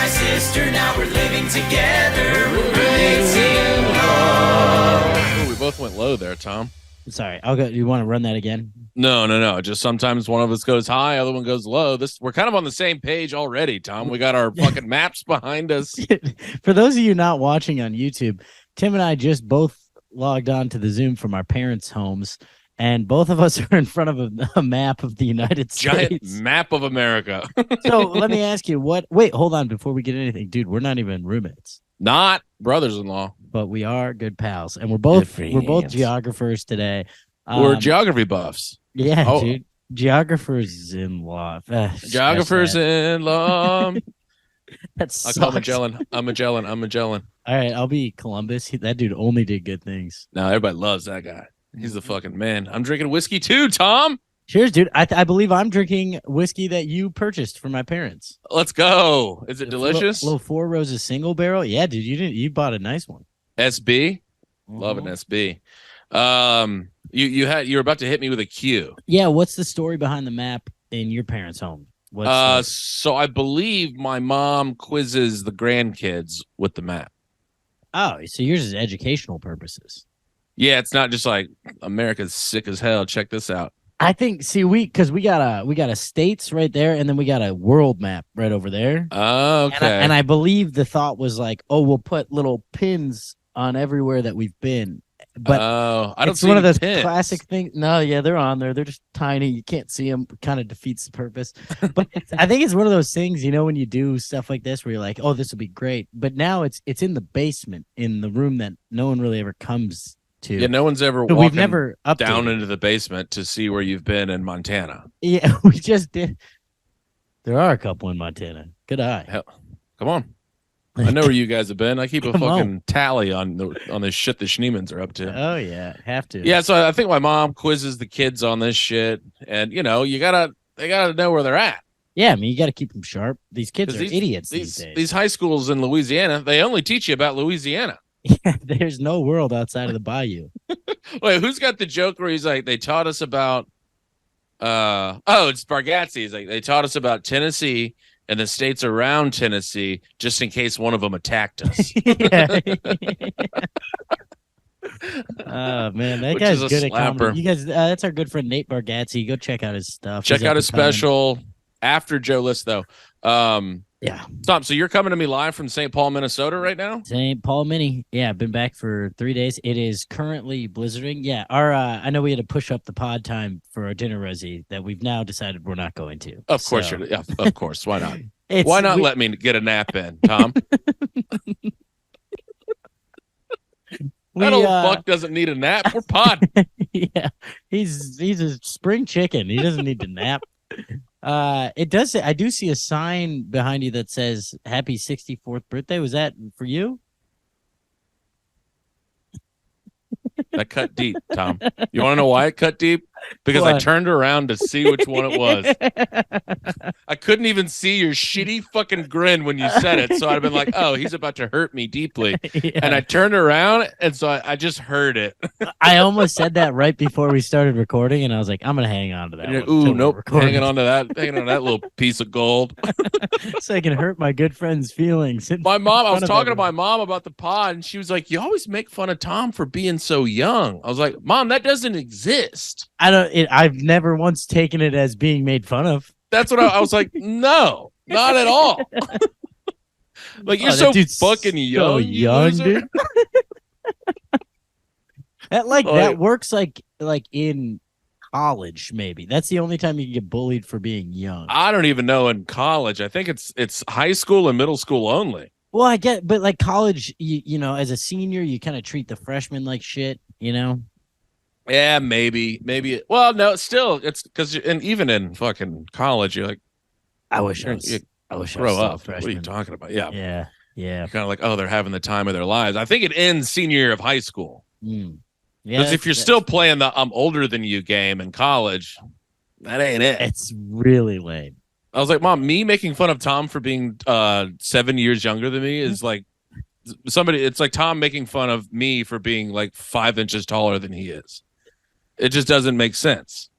my sister, now we're living together. Roommates in love. Ooh, we both went low there, Tom. Sorry, I'll go. You want to run that again? No. Just sometimes one of us goes high, other one goes low. We're kind of on the same page already, Tom. We got our fucking maps behind us. For those of you not watching on YouTube, Tim and I just both logged on to the Zoom from our parents' homes, and both of us are in front of a map of the United Giant States. map of America. So let me ask you, wait, hold on before we get anything. Dude, we're not even roommates. Not brothers-in-law. But we are good pals, and we're both geographers today. We're geography buffs. Yeah, dude. Geographers in law. Geographers in law. That's I call Magellan. I'm Magellan. All right, I'll be Columbus. That dude only did good things. No, everybody loves that guy. He's the fucking man. I'm drinking whiskey too, Tom. Cheers, dude. I believe I'm drinking whiskey that you purchased for my parents. Let's go. Is it delicious? Little Four Roses single barrel. Yeah, dude. You bought a nice one. SB. Love an SB. You were about to hit me with a Q. Yeah, what's the story behind the map in your parents' home? So I believe my mom quizzes the grandkids with the map. Oh, so yours is educational purposes. Yeah, it's not just like America's sick as hell. Check this out. I think because we got a states right there, and then we got a world map right over there. Oh, okay. And I believe the thought was like, oh, we'll put little pins on everywhere that we've been. But I don't it's see one of those pins. classic things. No, yeah, they're on there. They're just tiny. You can't see them. Kind of defeats the purpose. But I think it's one of those things, when you do stuff like this, where you're like, oh, this will be great. But now it's in the basement, in the room that no one really ever comes to. Yeah, no one's ever we've never down into the basement to see where you've been in Montana. Yeah, we just did. There are a couple in Montana. Good eye. Hell, come on. I know where you guys have been. I keep a fucking tally on this shit the Schneemans are up to. Oh yeah, have to. Yeah, so I think my mom quizzes the kids on this shit, and they gotta know where they're at. Yeah, I mean, you got to keep them sharp. These kids are idiots these days. These high schools in Louisiana, they only teach you about Louisiana. Yeah, there's no world outside of the bayou. Wait, who's got the joke where he's like, they taught us about it's Bargatze. He's like, they taught us about Tennessee and the states around Tennessee just in case one of them attacked us. Oh man, that guy's good at comedy. You guys, that's our good friend Nate Bargatze. Go check out his stuff. Check out his special after Joe List, though. Yeah. Tom, so you're coming to me live from St. Paul, Minnesota right now? St. Paul, Mini. Yeah, I've been back for 3 days. It is currently blizzarding. Yeah, I know we had to push up the pod time for our dinner resi that we've now decided we're not going to. Of course, of course. Why not? Why not let me get a nap in, Tom? That old fuck doesn't need a nap. We're pod. Yeah, he's a spring chicken. He doesn't need to nap. It does say, I do see a sign behind you that says happy 64th birthday. Was that for you? That cut deep, Tom. You want to know why it cut deep? Because I turned around to see which one it was. I couldn't even see your shitty fucking grin when you said it. So I'd have been like, oh, he's about to hurt me deeply. Yeah. And I turned around, and so I just heard it. I almost said that right before we started recording, and I was like, I'm going to hang on to that. Ooh, nope. Hanging on to that little piece of gold. So I can hurt my good friend's feelings. My mom, I was talking to my mom about the pod, and she was like, you always make fun of Tom for being so young. I was like, Mom, that doesn't exist. I've never once taken it as being made fun of. That's what I was like. No, not at all. Like, you're so fucking young. So young, dude. That works like in college, maybe. That's the only time you can get bullied for being young. I don't even know in college. I think it's high school and middle school only. Well, I get, but like college, you know, as a senior, you kind of treat the freshmen like shit, you know? Yeah, maybe. Well, no, still, it's because, and even in fucking college, you're like, I wish I grow up. What are you talking about? Yeah. Kind of like, oh, they're having the time of their lives. I think it ends senior year of high school. Yeah, because if you're still playing the I'm older than you game in college, that ain't it. It's really lame. I was like, Mom, me making fun of Tom for being 7 years younger than me is like it's like Tom making fun of me for being like 5 inches taller than he is. It just doesn't make sense.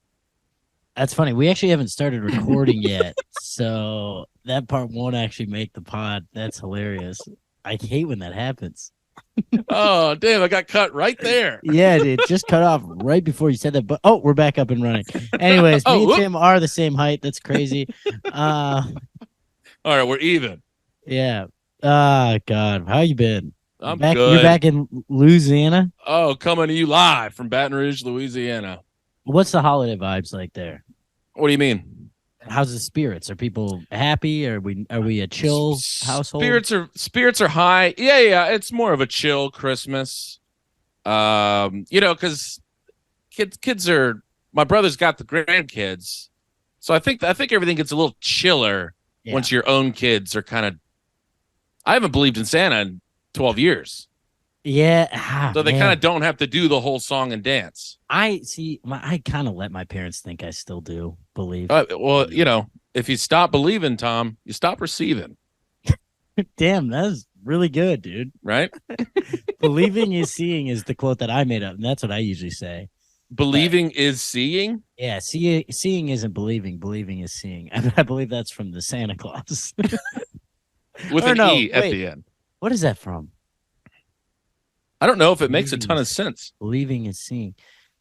That's funny. We actually haven't started recording yet, so that part won't actually make the pod. That's hilarious. I hate when that happens. Oh, damn, I got cut right there. Yeah, dude, just cut off right before you said that. But we're back up and running. Anyways, me and whoop. Tim are the same height. That's crazy. All right, we're even. Yeah. God, how you been? I'm You're good. back in Louisiana. Oh, coming to you live from Baton Rouge, Louisiana. What's the holiday vibes like there? What do you mean? How's the spirits? Are people happy? Are we a chill household? Spirits are high. Yeah. It's more of a chill Christmas. Because kids are. My brother's got the grandkids, so I think everything gets a little chiller once your own kids are kind of. I haven't believed in Santa in 12 years. Yeah. So they kind of don't have to do the whole song and dance. I kind of let my parents think I still do believe. Well, if you stop believing, Tom, you stop receiving. Damn, that's really good, dude. Right? Believing is seeing is the quote that I made up, and that's what I usually say. Believing is seeing? Yeah, seeing isn't believing. Believing is seeing. I believe that's from the Santa Claus. With an E at the end. What is that from? I don't know if it makes a ton of sense. Believing is seeing.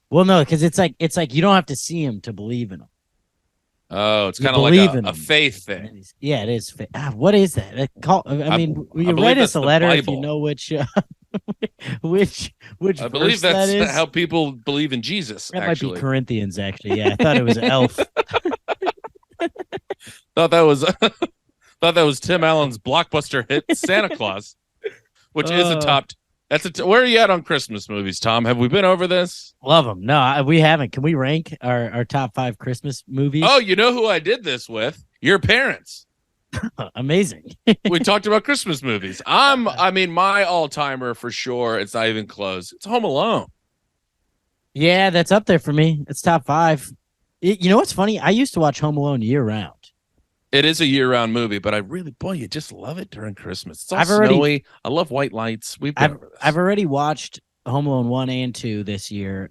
Well, no, because it's like you don't have to see him to believe in him. Oh, it's kind of like a faith thing. Yeah, it is. What is that? I mean, will you write us a letter if you know which which I believe that's how people believe in Jesus. That might be Corinthians, actually. Yeah, I thought it was Elf. Thought that was Tim Allen's blockbuster hit Santa Claus, which is a top. Where are you at on Christmas movies, Tom? Have we been over this? Love them. No, we haven't. Can we rank our top 5 Christmas movies? Oh, you know who I did this with? Your parents. Amazing. We talked about Christmas movies. My all-timer for sure. It's not even close. It's Home Alone. Yeah, that's up there for me. It's top 5. You know what's funny? I used to watch Home Alone year round. It is a year-round movie, but you just love it during Christmas. It's all snowy. I love white lights. I've already watched Home Alone 1 and 2 this year.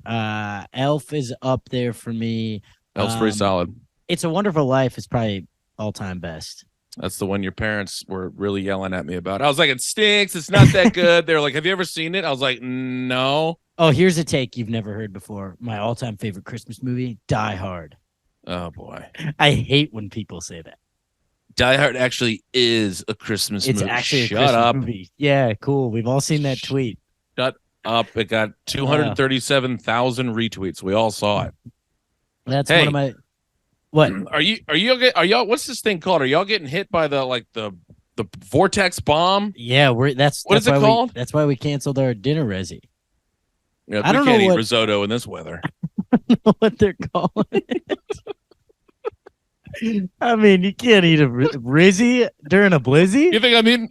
Elf is up there for me. Elf's pretty solid. It's a Wonderful Life is probably all-time best. That's the one your parents were really yelling at me about. I was like, it stinks. It's not that good. They're like, have you ever seen it? I was like, no. Oh, here's a take you've never heard before. My all-time favorite Christmas movie, Die Hard. Oh, boy. I hate when people say that. Die Hard actually is a Christmas movie. It's actually a Shut Christmas up. movie. Yeah, cool. We've all seen that tweet. Shut up. It got 237,000 retweets. We all saw it. That's one of my. What? Are y'all what's this thing called? Are y'all getting hit by the vortex bomb? Yeah, what is it called? That's why we canceled our dinner resi. Yeah, I don't know eat risotto in this weather. I don't know what they're calling it. I mean, you can't eat a rizzy during a blizzy. You think I mean?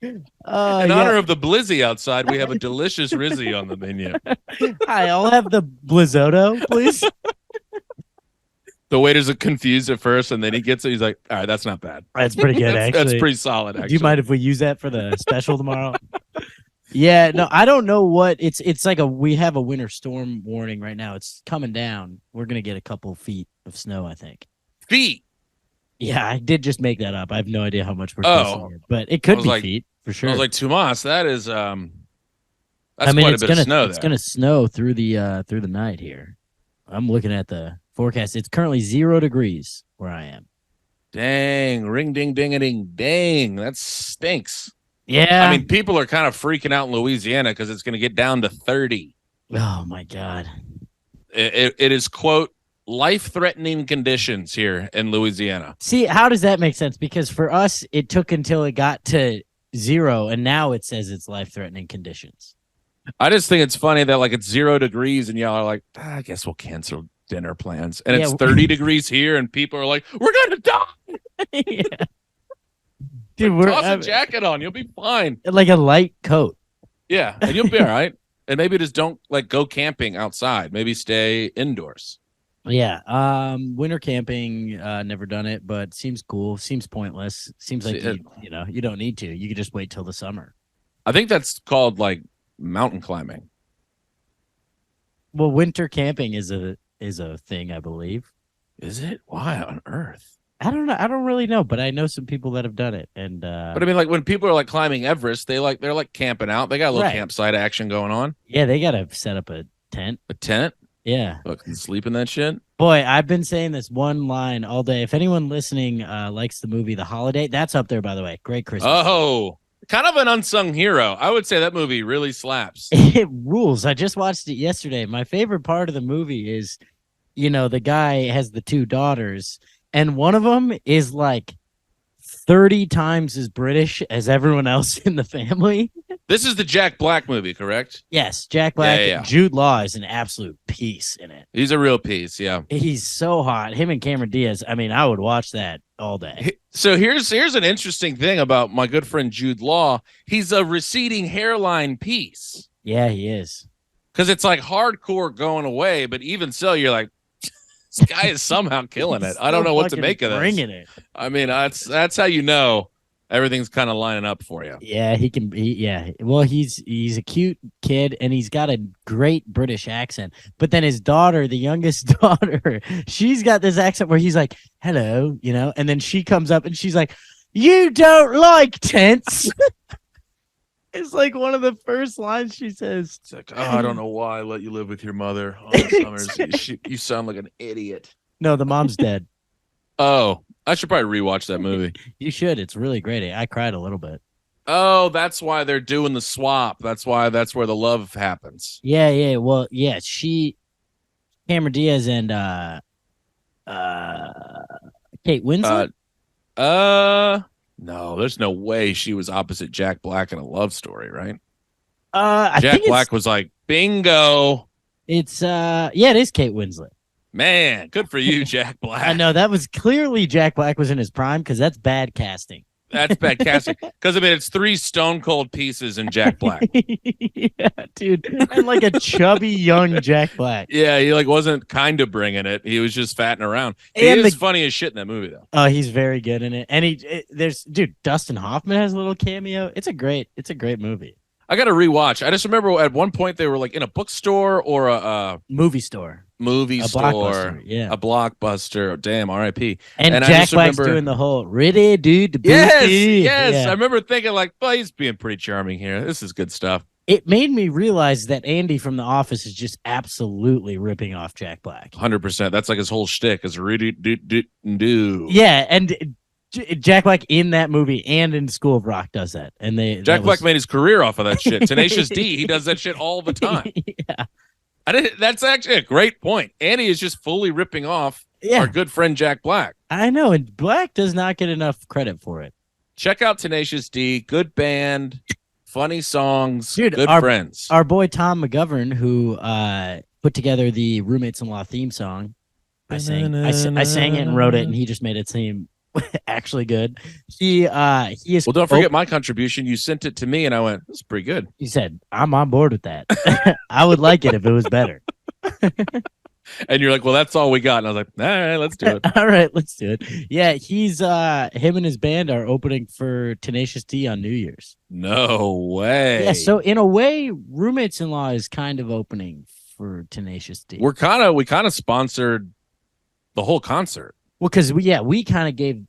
In honor of the blizzy outside, we have a delicious rizzy on the menu. Hi, I'll have the blizotto, please. The waiter's confused at first, and then he gets it. He's like, all right, that's not bad. That's pretty good, actually. That's pretty solid, actually. Do you mind if we use that for the special tomorrow? Yeah, no, I don't know what it's like. We have a winter storm warning right now. It's coming down. We're gonna get a couple feet of snow, I think. Feet? Yeah, I did just make that up. I have no idea how much we're supposed to get, but it could be feet for sure. I was like, Tomas, that is that's quite a bit of snow. It's gonna snow through the night here. I'm looking at the forecast. It's currently 0 degrees where I am. Dang, ring ding ding a ding dang. That stinks. Yeah. I mean, people are kind of freaking out in Louisiana because it's going to get down to 30. Oh, my God. It is, quote, life-threatening conditions here in Louisiana. See, how does that make sense? Because for us, it took until it got to 0, and now it says it's life-threatening conditions. I just think it's funny that, it's 0 degrees, and y'all are like, I guess we'll cancel dinner plans. And it's 30 degrees here, and people are like, we're going to die! Yeah. Dude, toss a jacket on. You'll be fine. Like a light coat. Yeah, and you'll be all right. And maybe just don't go camping outside. Maybe stay indoors. Yeah. Winter camping, never done it, but seems cool. Seems pointless. Seems like you don't need to. You could just wait till the summer. I think that's called mountain climbing. Well, winter camping is a thing, I believe. Is it? Why on earth? I don't know. I don't really know, but I know some people that have done it. And But I mean, like when people are like climbing Everest, they're like camping out. They got a little Right. campsite action going on. yeah, they gotta set up a tent. A tent, Yeah. fucking sleep in that shit. Boy, I've been saying this one line all day. If anyone listening likes the movie The Holiday, that's up there, by the way. Great Christmas. Oh, kind of an unsung hero. I would say that movie really slaps. It rules. I just watched it yesterday. My favorite part of the movie is, the guy has the two daughters, and one of them is like 30 times as British as everyone else in the family. This is the Jack Black movie, correct? Yes, Jack Black. Yeah. Jude Law is an absolute piece in it. He's a real piece, yeah. He's so hot. Him and Cameron Diaz. I mean, I would watch that all day. So here's an interesting thing about my good friend Jude Law. He's a receding hairline piece. Yeah, he is. Because it's like hardcore going away, but even so, you're like, this guy is somehow killing it. I don't know what to make of this. Bringing it. I mean, that's how you know everything's kind of lining up for you. Yeah, he can. Yeah, well, he's a cute kid, and he's got a great British accent. But then his daughter, the youngest daughter, she's got this accent where he's like, "Hello," and then she comes up and she's like, "You don't like tents." It's like one of the first lines she says. It's like, I don't know why I let you live with your mother all the summers. You sound like an idiot. No, the mom's dead. Oh, I should probably rewatch that movie. You should. It's really great. I cried a little bit. Oh, that's why they're doing the swap. That's where the love happens. Yeah. Well, yeah, Cameron Diaz and Kate Winslet. No, there's no way she was opposite Jack Black in a love story, right? I Jack think Black was like, bingo. It is Kate Winslet. Man, good for you, Jack Black. I know that was clearly Jack Black was in his prime because that's bad casting. That's bad casting. Because I mean, it's 3 stone cold pieces in Jack Black. Yeah, dude, and like a chubby young Jack Black. Yeah, he like wasn't kind of bringing it. He was just fatting around. He is funny as shit in that movie, though. Oh, he's very good in it. And dude, Dustin Hoffman has a little cameo. It's a great movie. I got to rewatch. I just remember at one point they were like in a bookstore or a movie store. Blockbuster, yeah, a Blockbuster. Damn, R.I.P. And Jack Black's doing the whole "Ready, dude." Yes. Yeah. I remember thinking like, well, he's being pretty charming here. This is good stuff. It made me realize that Andy from The Office is just absolutely ripping off Jack Black. 100%. That's like his whole shtick. Is ready, do. Yeah, and Jack Black in that movie and in School of Rock does that. And Jack Black made his career off of that shit. Tenacious D, he does that shit all the time. Yeah. That's actually a great point. Andy is just fully ripping off our good friend Jack Black. I know, and Black does not get enough credit for it. Check out Tenacious D. Good band, funny songs, dude, good friends. Our boy Tom McGovern, who put together the Roommates-in-Law theme song. I sang it and wrote it, and he just made it seem actually good. He is. Well, don't forget my contribution. You sent it to me, and I went, "That's pretty good." He said, "I'm on board with that. I would like it if it was better." And you're like, "Well, that's all we got." And I was like, "All right, let's do it." All right, let's do it. Yeah, he's him and his band are opening for Tenacious D on New Year's. No way. Yeah, so in a way, Roommates-in-Law is kind of opening for Tenacious D. We kind of sponsored the whole concert. Well, because we kind of gave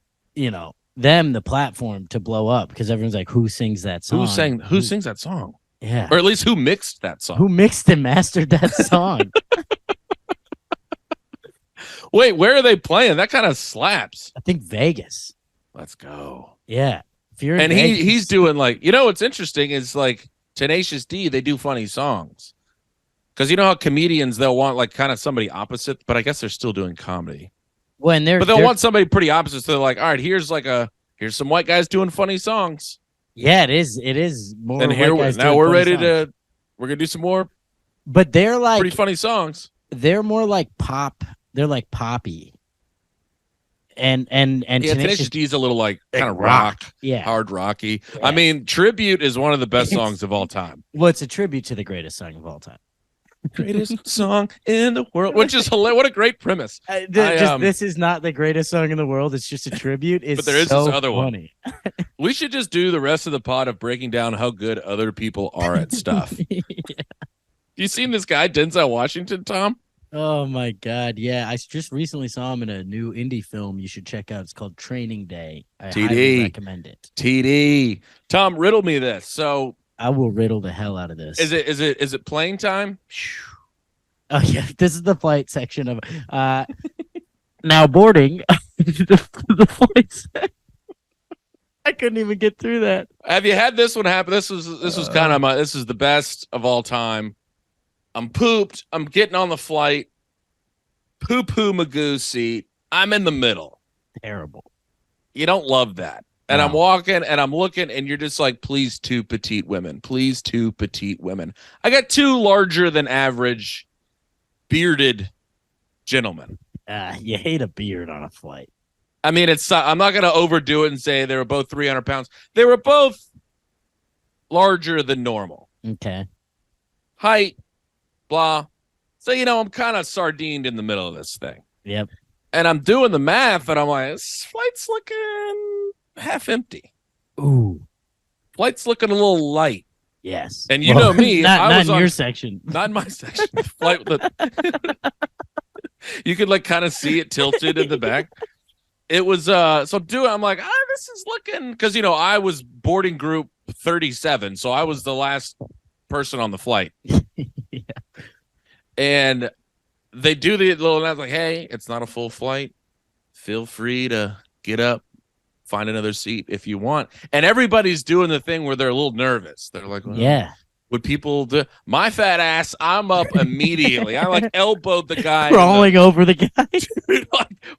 them the platform to blow up because everyone's like, who sings that song? Who sings that song? Yeah, or at least who mixed that song? Who mixed and mastered that song? Wait, where are they playing? That kind of slaps. I think Vegas. Let's go. Yeah, if you're in and Vegas, he's doing like what's interesting is like Tenacious D. They do funny songs because you know how comedians they'll want like kind of somebody opposite, but I guess they're still doing comedy. But they'll want somebody pretty opposite. So they're like, all right, here's some white guys doing funny songs. Yeah, it is. It is more. And here we're gonna do some more. But they're like pretty funny songs. They're more like pop. They're like poppy. And Tenacious D is a little like kind of rock, hard rocky. Yeah. I mean, Tribute is one of the best songs of all time. Well, it's a tribute to the greatest song of all time. Greatest song in the world, which is hilarious. What a great premise. This is not the greatest song in the world. It's just a tribute. But there is this other one. We should just do the rest of the pod of breaking down how good other people are at stuff. Yeah. You seen this guy, Denzel Washington, Tom? Oh my God. Yeah. I just recently saw him in a new indie film you should check out. It's called Training Day. I highly recommend it. TD. Tom, riddle me this. So I will riddle the hell out of this. is it playing time? Oh yeah. This is the flight section of now boarding the flights. I couldn't even get through that. Have you had this one happen? This was kind of this is the best of all time. I'm pooped. I'm getting on the flight. Poo-poo Magoo seat. I'm in the middle. Terrible. You don't love that. And No. I'm walking and I'm looking and you're just like, please, two petite women. Please, two petite women. I got two larger than average bearded gentlemen. You hate a beard on a flight. I mean, I'm not going to overdo it and say they were both 300 pounds. They were both larger than normal. Okay. Height, blah. So, I'm kind of sardined in the middle of this thing. Yep. And I'm doing the math and I'm like, this flight's looking half empty. Ooh. Flight's looking a little light. Yes. And you know me. Not in your section. Not in my section. Flight you could kind of see it tilted in the back. It was I'm like, this is looking, because I was boarding group 37, so I was the last person on the flight. Yeah. And they do the little announcement like, hey, it's not a full flight. Feel free to get up, find another seat if you want. And everybody's doing the thing where they're a little nervous. They're like, well, yeah. Would people do my fat ass? I'm up immediately. I elbowed the guy, crawling over the guy.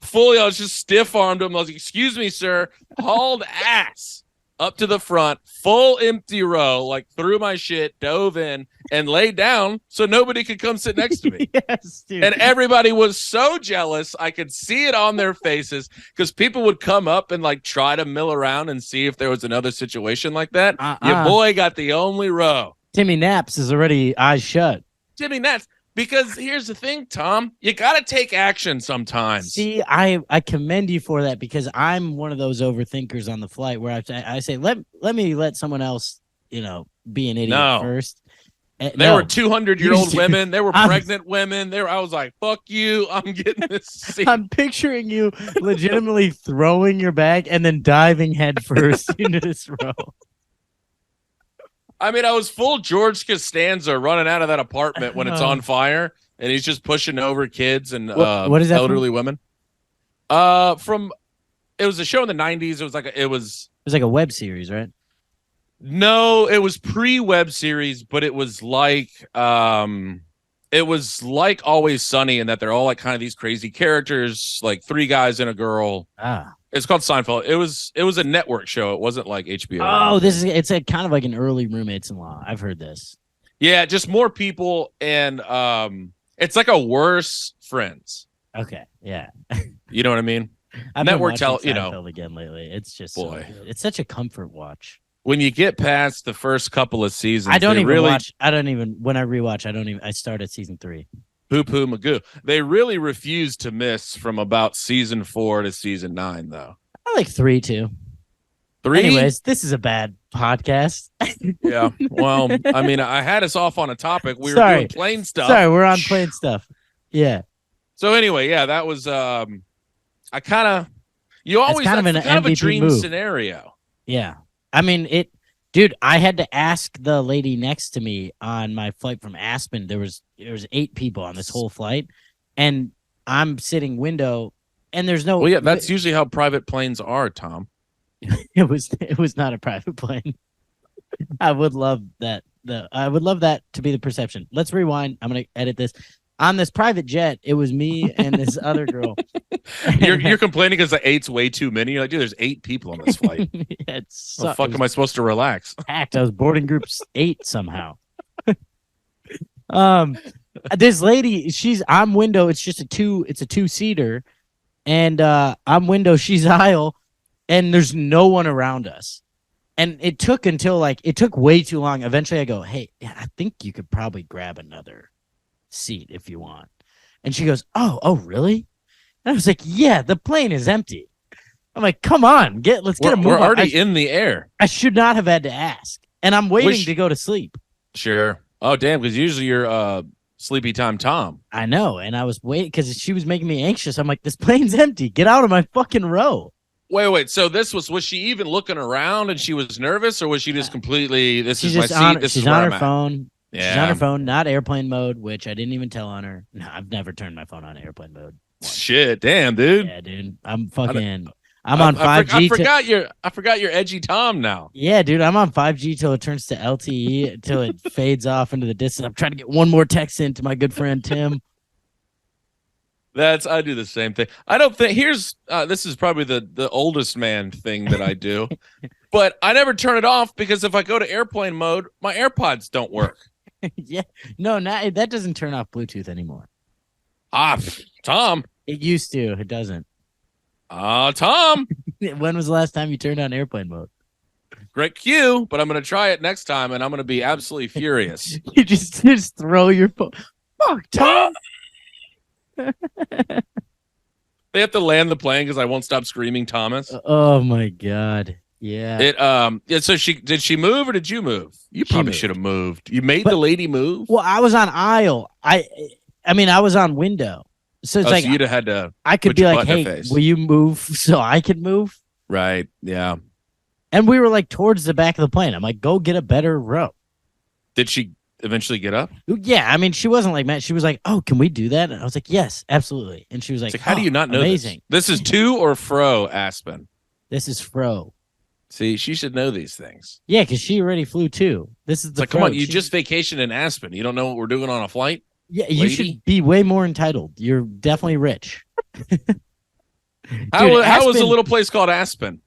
Fully. I was just stiff armed him. I was like, excuse me, sir. Hauled ass up to the front, full empty row, threw my shit, dove in, and laid down so nobody could come sit next to me. Yes, dude. And everybody was so jealous. I could see it on their faces because people would come up and try to mill around and see if there was another situation like that. Your boy got the only row. Timmy Naps is already eyes shut. Timmy Naps. Because here's the thing, Tom, you got to take action sometimes. See, I commend you for that, because I'm one of those overthinkers on the flight where I say, let me let someone else, be an idiot first. There were 200-year-old women. There were pregnant women. I was like, fuck you. I'm getting this seat. I'm picturing you legitimately throwing your bag and then diving headfirst into this row. I mean, I was full George Costanza running out of that apartment when it's on fire, and he's just pushing over kids and what is that elderly women. It was a show in the 90s. It was like a web series, right? No, it was pre-web series, but it was like Always Sunny, in that they're all kind of these crazy characters, three guys and a girl. It's called Seinfeld. It was a network show. It wasn't like HBO. Oh, it's a kind of like an early Roommates-in-Law. I've heard this. Yeah, just more people, and it's like a worse Friends. Okay, yeah. You know what I mean? I've network been watching Seinfeld again lately. It's just it's such a comfort watch. When you get past the first couple of seasons, when I rewatch, I start at season 3. Poo-poo Magoo. They really refuse to miss from about season 4 to season 9, though. I like 3 too. 3? Anyways, this is a bad podcast. Yeah. Well, I mean, I had us off on a topic. We were doing plane stuff. Sorry, we're on plane stuff. Yeah. So anyway, yeah, that was you always kind of a dream move. Scenario. Yeah. I mean, dude, I had to ask the lady next to me on my flight from Aspen. There was 8 people on this whole flight, and I'm sitting window, and there's no. Well, yeah, that's usually how private planes are, Tom. It was not a private plane. I would love that. I would love that to be the perception. Let's rewind. I'm gonna edit this. On this private jet, it was me and this other girl. You're complaining because the 8's way too many. You're like, dude, there's 8 people on this flight. Yeah, how the fuck am I supposed to relax? Packed. I was boarding group 8 somehow. This lady, I'm window. It's just a 2-seater, and I'm window. She's aisle, and there's no one around us. And it took way too long. Eventually, I go, hey, I think you could probably grab another seat if you want. And she goes, oh really? And I was like, yeah, the plane is empty. I'm like, come on, let's get a move. We're already in the air. I should not have had to ask, and I'm waiting to go to sleep. Sure. Oh, damn, because usually you're Sleepy Time Tom. I know, and I was waiting because she was making me anxious. I'm like, this plane's empty. Get out of my fucking row. Wait. So was she even looking around and she was nervous, or was she just completely, this is my seat, this is she's where on I'm her at? phone. Yeah. She's on her phone, not airplane mode, which I didn't even tell on her. No, I've never turned my phone on airplane mode. Shit, damn, dude. Yeah, dude. I'm on 5G. I forgot you're edgy Tom now. Yeah, dude. I'm on 5G till it turns to LTE, till it fades off into the distance. I'm trying to get one more text in to my good friend Tim. I do the same thing. I don't think this is probably the oldest man thing that I do, but I never turn it off because if I go to airplane mode, my AirPods don't work. Yeah, no, that doesn't turn off Bluetooth anymore. Tom. It used to. It doesn't. Tom. When was the last time you turned on airplane mode? Great cue, but I'm going to try it next time, and I'm going to be absolutely furious. You just throw your phone. Fuck, Tom. They have to land the plane because I won't stop screaming Thomas. Oh my god. Yeah. So did she move or did you move? You probably should have moved. You made the lady move. Well, I was on aisle. I mean, I was on window. So it's like so you'd have had to. I could be like, "Hey, will you move so I can move?" Right. Yeah. And we were like towards the back of the plane. I'm like, "Go get a better row." Did she eventually get up? Yeah. I mean, she wasn't like mad. She was like, "Oh, can we do that?" And I was like, "Yes, absolutely." And she was like, "How do you not know amazing. This is to or fro Aspen?" This is fro. See, she should know these things. Yeah, because she already flew too. This is the like, come on, you just vacationed in Aspen. You don't know what we're doing on a flight? Yeah, you should be way more entitled. You're definitely rich. How was a little place called Aspen?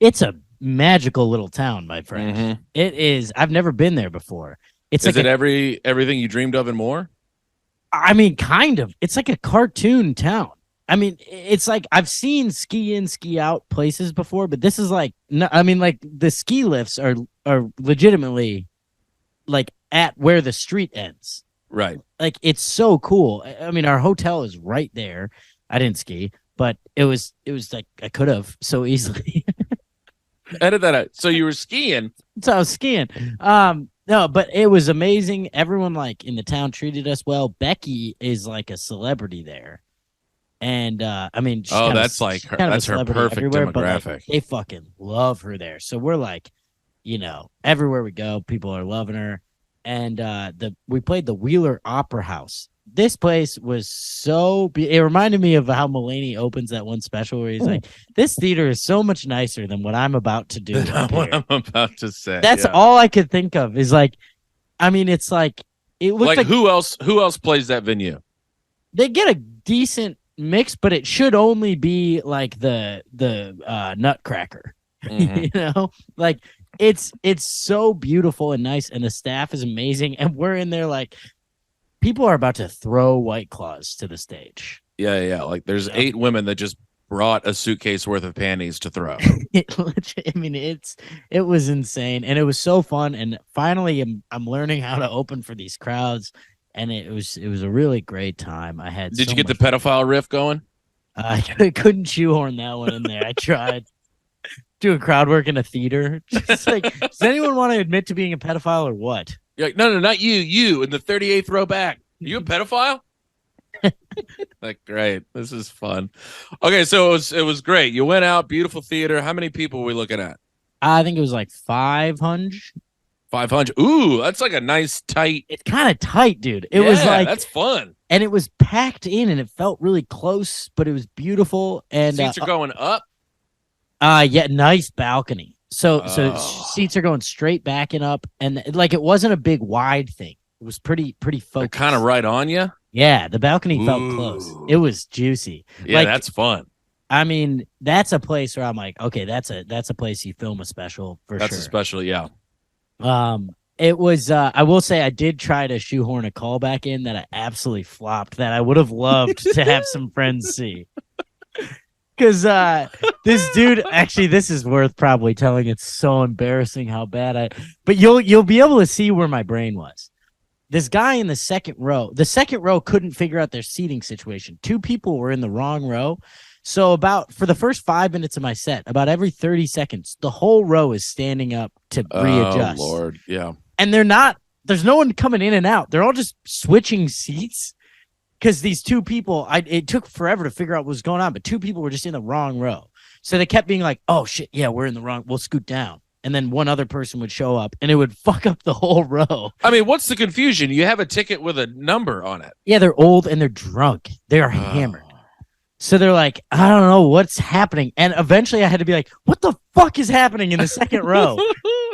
It's a magical little town, my friend. Mm-hmm. It is. I've never been there before. Is it everything you dreamed of and more? I mean, kind of. It's like a cartoon town. I mean, it's like I've seen ski in, ski out places before, but this is like, no, I mean, like the ski lifts are legitimately like at where the street ends. Right. Like it's so cool. I mean, our hotel is right there. I didn't ski, but it was like I could have so easily. Edit that out. So you were skiing. So I was skiing. No, but it was amazing. Everyone like in the town treated us well. Becky is like a celebrity there. And I mean, that's like her. That's her perfect demographic. But, like, they fucking love her there. So we're like, everywhere we go, people are loving her. And we played the Wheeler Opera House. This place was it reminded me of how Mulaney opens that one special where he's like, "This theater is so much nicer than what I'm about to do." What I'm about to say. That's all I could think of. Is like, I mean, it's like it looks like who else plays that venue? They get a decent mix, but it should only be like the Nutcracker. Mm-hmm. Like it's so beautiful and nice, and the staff is amazing, and we're in there like people are about to throw White Claws to the stage. Yeah. Like there's 8 women that just brought a suitcase worth of panties to throw. I mean, it was insane, and it was so fun. And finally, I'm learning how to open for these crowds. And it was a really great time. I had. Did you get the pedophile riff going? I couldn't shoehorn that one in there. I tried doing crowd work in a theater. Just like, does anyone want to admit to being a pedophile or what? You're like, no, not you. You in the 38th row back. Are you a pedophile? Like, great. This is fun. Okay, so it was great. You went out, beautiful theater. How many people were we looking at? I think it was like 500. 500. Ooh, that's like a nice tight. It's kind of tight, dude. It was like that's fun, and it was packed in, and it felt really close, but it was beautiful. And seats are going up. Yeah, nice balcony. So seats are going straight back and up, and like it wasn't a big wide thing. It was pretty focused. Kind of right on you. Yeah, the balcony felt close. It was juicy. Yeah, like, that's fun. I mean, that's a place where I'm like, okay, that's a place you film a special for sure. That's a special, yeah. It was I will say I did try to shoehorn a callback in that I absolutely flopped that I would have loved to have some friends see. Cause this dude, actually, this is worth probably telling. It's so embarrassing how bad but you'll be able to see where my brain was. This guy in the second row couldn't figure out their seating situation. 2 people were in the wrong row. So for the first 5 minutes of my set, about every 30 seconds, the whole row is standing up to readjust. Oh, Lord. Yeah. And they're not there's no one coming in and out. They're all just switching seats because these two people, it took forever to figure out what was going on, but two people were just in the wrong row. So they kept being like, oh shit, yeah, we're in the wrong, we'll scoot down. And then one other person would show up and it would fuck up the whole row. I mean, what's the confusion? You have a ticket with a number on it. Yeah, they're old and they're drunk. They are hammered. So they're like, I don't know what's happening. And eventually I had to be like, what the fuck is happening in the second row?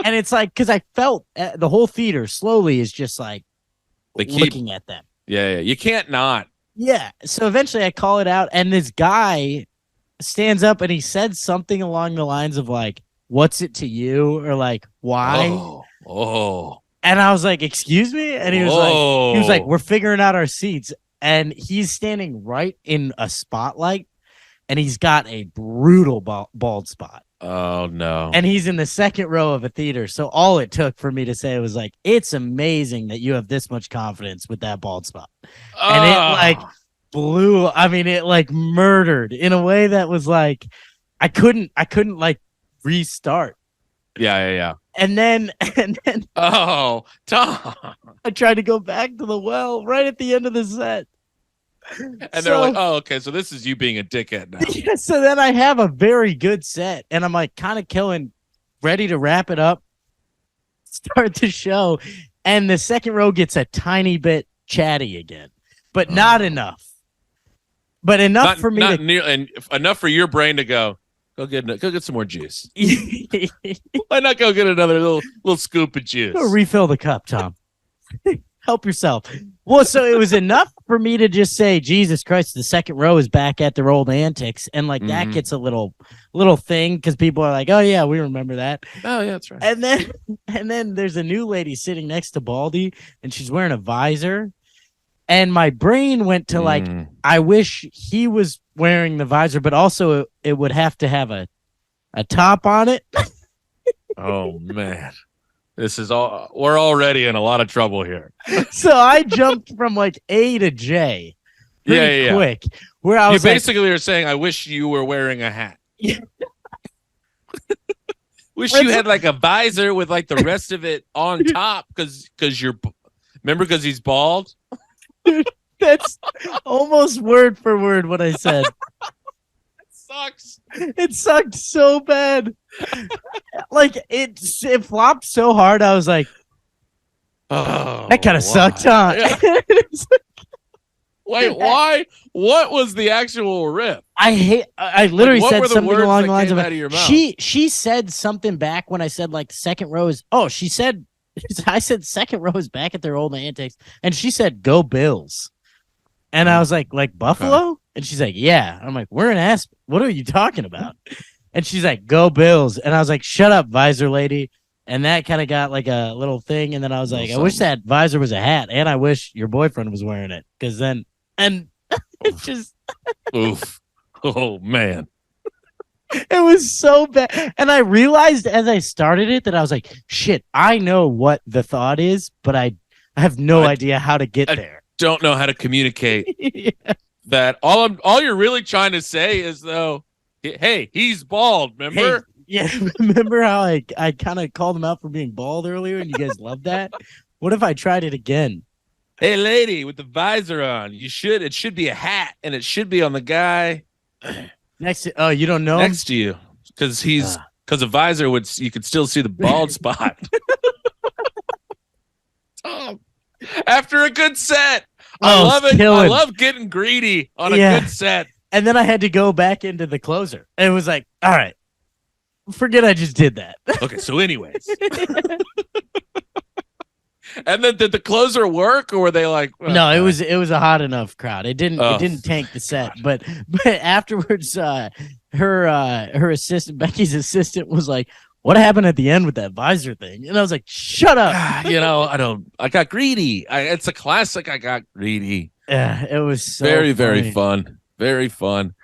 And it's like, because I felt the whole theater slowly is just like looking at them. Yeah, you can't not. Yeah. So eventually I call it out and this guy stands up and he said something along the lines of like, what's it to you? Or like, why? Oh. And I was like, excuse me? And he was like, we're figuring out our seats. And he's standing right in a spotlight and he's got a brutal bald spot. Oh, no. And he's in the second row of a theater. So all it took for me to say was like, it's amazing that you have this much confidence with that bald spot. And it like blew. I mean, it like murdered in a way that was like, I couldn't like restart. Yeah. And then oh, Tom. I tried to go back to the well right at the end of the set. And they're like, oh, okay, so this is you being a dickhead now. Yeah, so then I have a very good set, and I'm like kind of killing, ready to wrap it up, start the show, and the second row gets a tiny bit chatty again, but not enough. But enough for me and enough for your brain to go get some more juice. Why not go get another little scoop of juice? Go refill the cup, Tom. Help yourself. Well, so it was enough for me to just say, Jesus Christ, the second row is back at their old antics. And like that gets a little thing because people are like, oh yeah, we remember that. Oh yeah, that's right. And then there's a new lady sitting next to Baldy and she's wearing a visor. And my brain went to like, I wish he was wearing the visor, but also it would have to have a top on it. Oh man. We're already in a lot of trouble here. So I jumped from like A to J pretty quick. Where I was basically are saying, I wish you were wearing a hat. Yeah. Wish you had like a visor with like the rest of it on top because he's bald. Dude, that's almost word for word what I said. Sucks. It sucked so bad. Like it flopped so hard. I was like, oh, that kind of sucked, huh? Yeah. Wait, why? What was the actual riff? I literally said something along the lines of she said something back when I said like the second row is I said second row is back at their old antics, and she said go Bills. And I was like Buffalo? Okay. And she's like, yeah. I'm like, we're in Aspen. What are you talking about? And she's like, go Bills. And I was like, shut up, visor lady. And that kind of got like a little thing. And then I was like, I wish that visor was a hat. And I wish your boyfriend was wearing it. Because then, and it just. Oof. Oh, man. It was so bad. And I realized as I started it that I was like, shit, I know what the thought is, but I have no idea how to get there. Don't know how to communicate that. All you're really trying to say is though, hey, he's bald. Remember? Hey, yeah. Remember how I kind of called him out for being bald earlier, and you guys loved that. What if I tried it again? Hey, lady with the visor on, it should be a hat, and it should be on the guy next to. Oh, you don't know next to you because a visor you could still see the bald spot. Tom. After a good set. I love it. I love getting greedy on a good set. And then I had to go back into the closer. And it was like, all right, forget I just did that. Okay, so anyways. And then did the closer work or were they like no, it was a hot enough crowd. It didn't tank the set. But afterwards her assistant, Becky's assistant was like, what happened at the end with that visor thing? And I was like, shut up. I got greedy. It's a classic. I got greedy. Yeah, it was so very, funny. very fun. Very fun.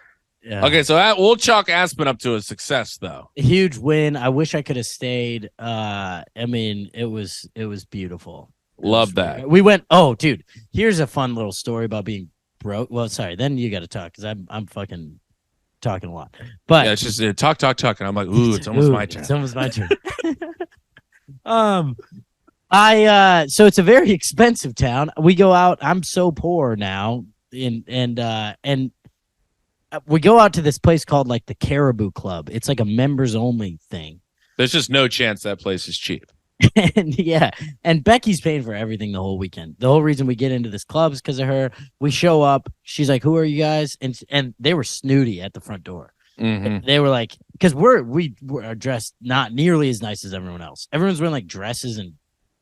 Yeah. Okay, so we'll chalk Aspen up to a success, though. A huge win. I wish I could have stayed. I mean, it was beautiful. Love that. Great. We went. Oh, dude, here's a fun little story about being broke. Well, sorry. Then you got to talk because I'm fucking talking a lot. But yeah, it's just talk, and I'm like, ooh, it's almost my turn. It's almost my turn. So it's a very expensive town. We go out. I'm so poor now, and we go out to this place called like the Caribou Club. It's like a members only thing. There's just no chance that place is cheap. And yeah, and Becky's paying for everything the whole weekend. The whole reason we get into this club is because of her. We show up. She's like, "Who are you guys?" And they were snooty at the front door. Mm-hmm. They were like, because we are dressed not nearly as nice as everyone else. Everyone's wearing like dresses and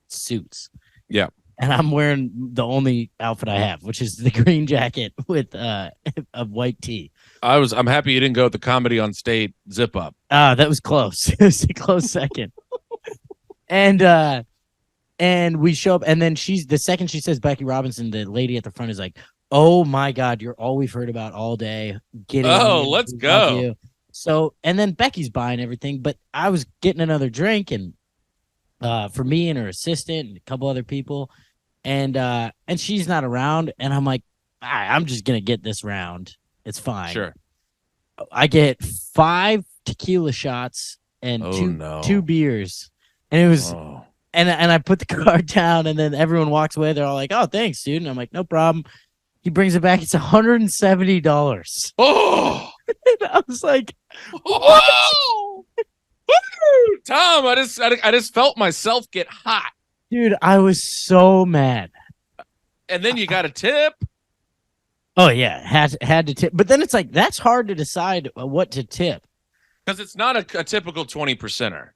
suits. Yeah. And I'm wearing the only outfit I have, which is the green jacket with a white tee. I'm happy you didn't go with the comedy on state zip up. That was close. It was a close second. And we show up, and then the second she says Becky Robinson, the lady at the front is like, "Oh my God, you're all we've heard about all day. Get in. Oh, let's go." So, and then Becky's buying everything, but I was getting another drink, and for me and her assistant and a couple other people, and she's not around, and I'm like, I'm just gonna get this round. It's fine. Sure. I get 5 tequila shots and two beers. And it was, and I put the card down, and then everyone walks away. They're all like, "Oh, thanks, dude." And I'm like, "No problem." He brings it back. It's $170. Oh, And I was like, "What?" Tom, I just felt myself get hot, dude. I was so mad. And then you got a tip. Oh yeah, had to tip. But then it's like that's hard to decide what to tip because it's not a typical 20%er.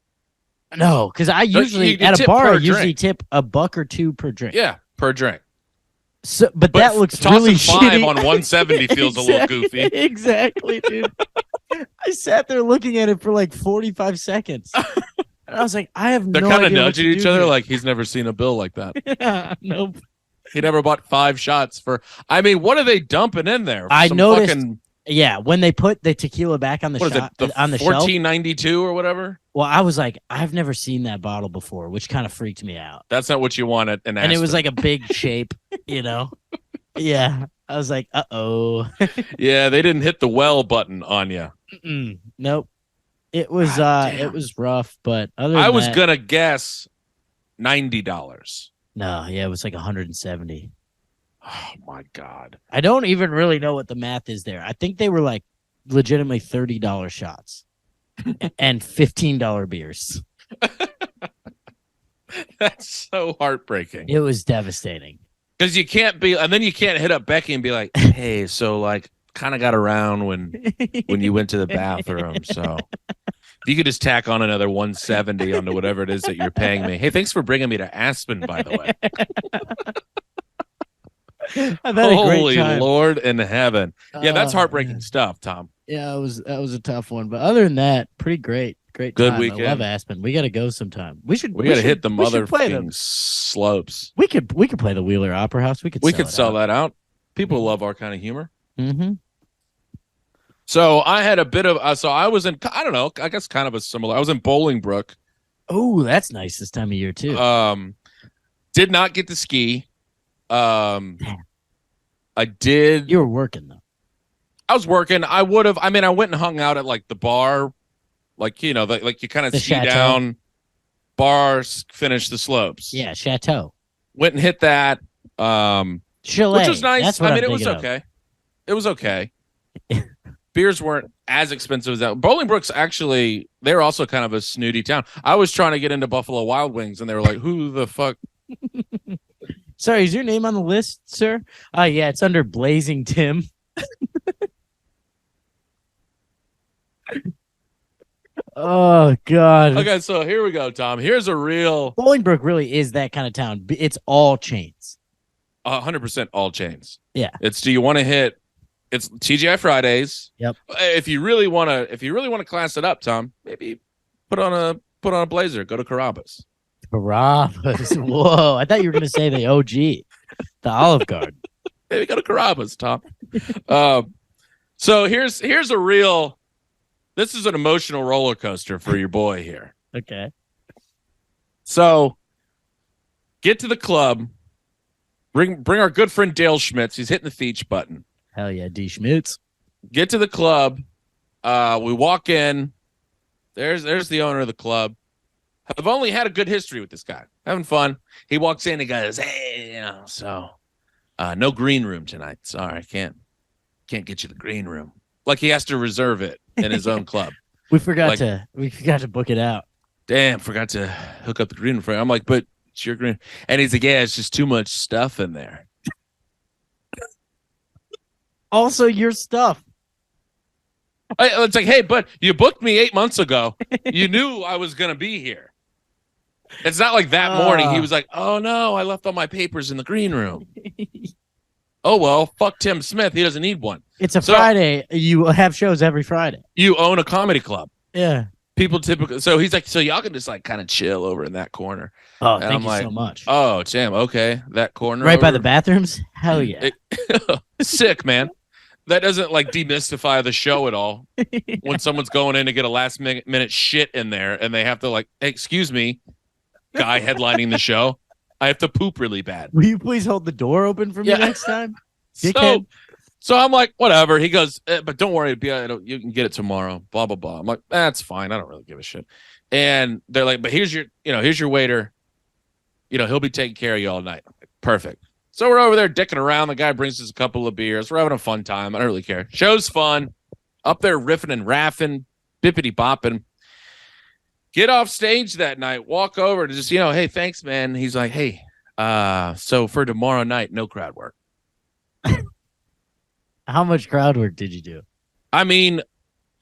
No, because I usually at a bar usually tip $1 or $2 per drink. Yeah, per drink. So, but that looks really shitty. 5 on 170 feels a little goofy. Exactly, dude. I sat there looking at it for like 45 seconds. And I was like, I have They're no kind of idea nudging each other like he's never seen a bill like that. Yeah, nope. He never bought 5 shots for. I mean, what are they dumping in there? I noticed. Yeah, when they put the tequila back on the shot on the shelf, $14.92 or whatever. Well, I was like, I've never seen that bottle before, which kind of freaked me out. That's not what you want at an Aspen. And it was like a big shape, you know. Yeah, I was like, uh-oh. Yeah, they didn't hit the well button on you. Nope. It was it was rough, but other than I was that, gonna guess $90. No, yeah, it was like 170. Oh my God. I don't even really know what the math is there. I think they were like legitimately $30 shots and $15 beers. That's so heartbreaking. It was devastating. Because you can't hit up Becky and be like, "Hey, so like kind of got around when you went to the bathroom. So if you could just tack on another 170 onto whatever it is that you're paying me. Hey, thanks for bringing me to Aspen, by the way." Holy Lord in heaven. Yeah, that's heartbreaking stuff, Tom. Yeah, that was a tough one. But other than that, pretty great. Great Good time. weekend. I love Aspen. We got to go sometime. We got to hit the motherfucking slopes. We could play the Wheeler Opera House. We could sell that out. People love our kind of humor. Mm-hmm. So I had a bit of I was in, I don't know, I guess kind of a similar. I was in Bolingbrook. Oh, that's nice this time of year too. Did not get to ski. I did. You were working though. I was working. I would have. I mean, I went and hung out at like the bar, like you know, like you kind of ski chateau. down, bars, finish the slopes. Yeah, chateau. Went and hit that. Chalet. Which was nice. That's what I mean, I'm it was thinking okay. It was okay. Beers weren't as expensive as that. Bolingbrook's actually, they're also kind of a snooty town. I was trying to get into Buffalo Wild Wings, and they were like, "Who the fuck?" Sorry, is your name on the list, sir? Yeah, it's under Blazing Tim. Oh God. Okay, so here we go, Tom. Here's a real Bolingbrook really is that kind of town. It's all chains. 100% all chains. Yeah. It's do you want to hit? It's TGI Fridays. Yep. If you really want to class it up, Tom, maybe put on a blazer. Go to Carrabba's. Carrabba's. Whoa! I thought you were gonna say the OG, the Olive Garden. Maybe go to Carrabba's, Tom. So here's a real. This is an emotional roller coaster for your boy here. Okay. So get to the club. Bring our good friend Dale Schmitz. He's hitting the feature button. Hell yeah, D. Schmitz. Get to the club. We walk in. There's the owner of the club. I've only had a good history with this guy. having fun. He walks in and goes, hey, so no green room tonight. Sorry, I can't get you the green room. Like he has to reserve it in his own club. We forgot to book it out. Damn, forgot to hook up the green room for you. I'm like, but it's your green. And he's like, yeah, it's just too much stuff in there. Also, your stuff. It's like, hey, but you booked me 8 months ago. You knew I was going to be here. It's not like that morning. He was like, oh, no, I left all my papers in the green room. Oh, well, fuck Tim Smith. He doesn't need one. It's a Friday. You have shows every Friday. You own a comedy club. Yeah. People typically. So he's like, so y'all can just like kind of chill over in that corner. Oh, and thank I'm you like, so much. Oh, damn. Okay. That corner. Right by the bathrooms? Hell yeah. Sick, man. That doesn't like demystify the show at all. When someone's going in to get a last minute shit in there and they have to like, hey, excuse me, guy headlining the show, I have to poop really bad. Will you please hold the door open for me next time? So I'm like, whatever. He goes, but don't worry, you can get it tomorrow. Blah blah blah. I'm like, that's fine. I don't really give a shit. And they're like, but here's your waiter. He'll be taking care of you all night. Like, perfect. So we're over there dicking around. The guy brings us a couple of beers. We're having a fun time. I don't really care. Show's fun. Up there riffing and raffing, bippity bopping. Get off stage that night. Walk over to just, hey, thanks, man. He's like, hey, so for tomorrow night, no crowd work. How much crowd work did you do? I mean,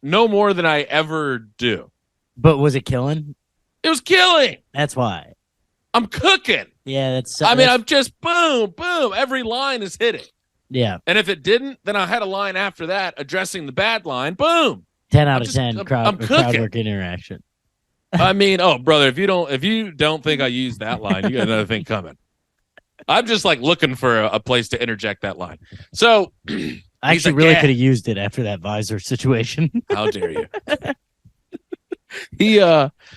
no more than I ever do. But was it killing? It was killing. That's why. I'm cooking. Yeah, I'm just boom, boom. Every line is hitting. Yeah. And if it didn't, then I had a line after that addressing the bad line. Boom. 10 out of 10 crowd work interaction. I mean, oh, brother, if you don't think I used that line, you got another thing coming. I'm just like looking for a place to interject that line. So I actually really could have used it after that visor situation. How dare you?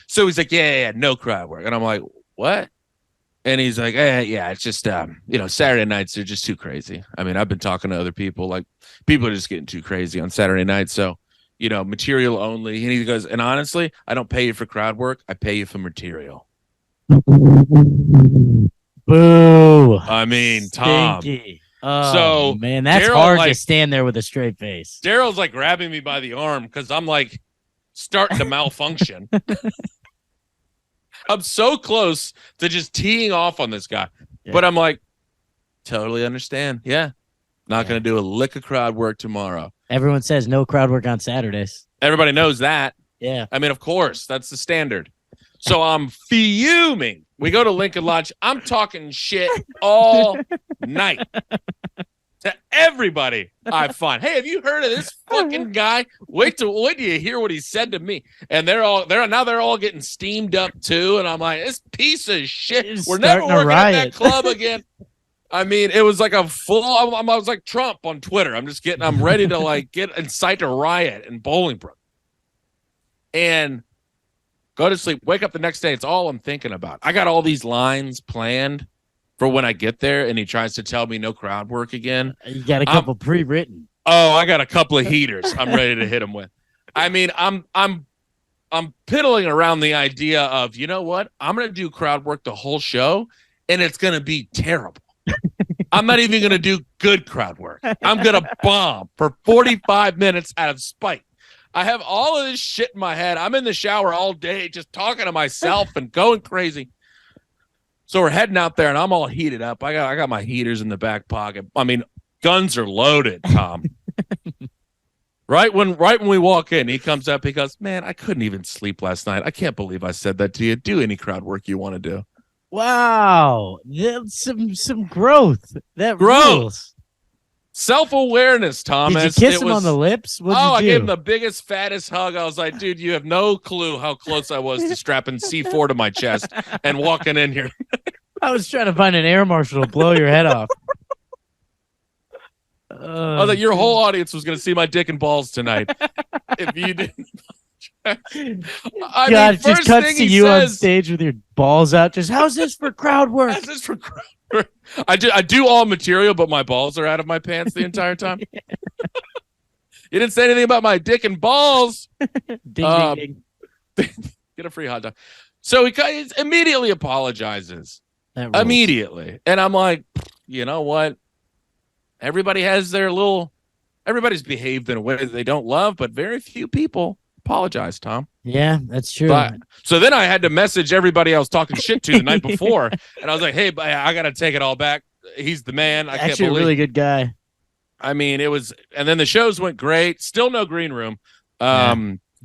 So he's like, yeah, no crowd work. And I'm like, what? And he's like, yeah, it's just, Saturday nights, they're just too crazy. I mean, I've been talking to other people, like people are just getting too crazy on Saturday nights. So, material only. And he goes, and honestly, I don't pay you for crowd work. I pay you for material. Boo. I mean, Tom. Stinky. Oh, so man, that's Daryl, hard to stand there with a straight face. Daryl's like grabbing me by the arm because I'm like starting to malfunction. I'm so close to just teeing off on this guy. Yeah. But I'm like, totally understand. Yeah. Not going to do a lick of crowd work tomorrow. Everyone says no crowd work on Saturdays. Everybody knows that. Yeah. I mean, of course, that's the standard. So I'm fuming. We go to Lincoln Lodge. I'm talking shit all night to everybody I find. Hey, have you heard of this fucking guy? Wait till you hear what he said to me. And they're all getting steamed up too. And I'm like, this piece of shit. We're never working at that club again. I mean, it was like a full. I was like Trump on Twitter. I'm ready to like incite a riot in Bolingbrook. And go to sleep, wake up the next day. It's all I'm thinking about. I got all these lines planned for when I get there, and he tries to tell me no crowd work again. You got a couple pre-written. Oh, I got a couple of heaters I'm ready to hit him with. I mean, I'm piddling around the idea of, you know what? I'm going to do crowd work the whole show, and it's going to be terrible. I'm not even going to do good crowd work. I'm going to bomb for 45 minutes out of spite. I have all of this shit in my head. I'm in the shower all day just talking to myself and going crazy. So we're heading out there, and I'm all heated up. I got my heaters in the back pocket. I mean, guns are loaded, Tom. Right when we walk in, he comes up. He goes, "Man, I couldn't even sleep last night. I can't believe I said that to you. Do any crowd work you want to do." Wow, that's some growth. That rules. Self-awareness, Thomas. Did you kiss him on the lips? I gave him the biggest, fattest hug. I was like, dude, you have no clue how close I was to strapping C4 to my chest and walking in here. I was trying to find an air marshal to blow your head off. I was like, your whole audience was going to see my dick and balls tonight. If you didn't. God, just cuts to you on stage with your balls out. Just, how's this for crowd work? How's this for crowd work? I do all material, but my balls are out of my pants the entire time. You didn't say anything about my dick and balls. Ding, ding, ding. Get a free hot dog. So he immediately apologizes. That rules. Immediately. And I'm like, you know what? Everybody has everybody's behaved in a way that they don't love, but very few people apologize, Tom. Yeah, that's true. So then I had to message everybody I was talking shit to the night before. And I was like, hey, I got to take it all back. He's the man. I can't believe. A really good guy. I mean, it was, and then the shows went great. Still no green room.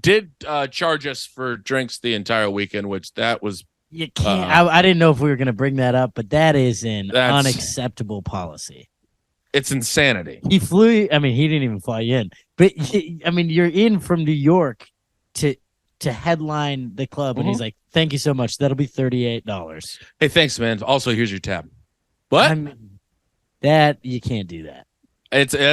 Did charge us for drinks the entire weekend, which that was. You can't. I didn't know if we were going to bring that up, but that is an unacceptable policy. It's insanity. He flew. I mean, he didn't even fly in, but I mean, you're in from New York to headline the club, and he's like, "Thank you so much. That'll be $38." Hey, thanks, man. Also, here's your tab. What? I mean, that you can't do that.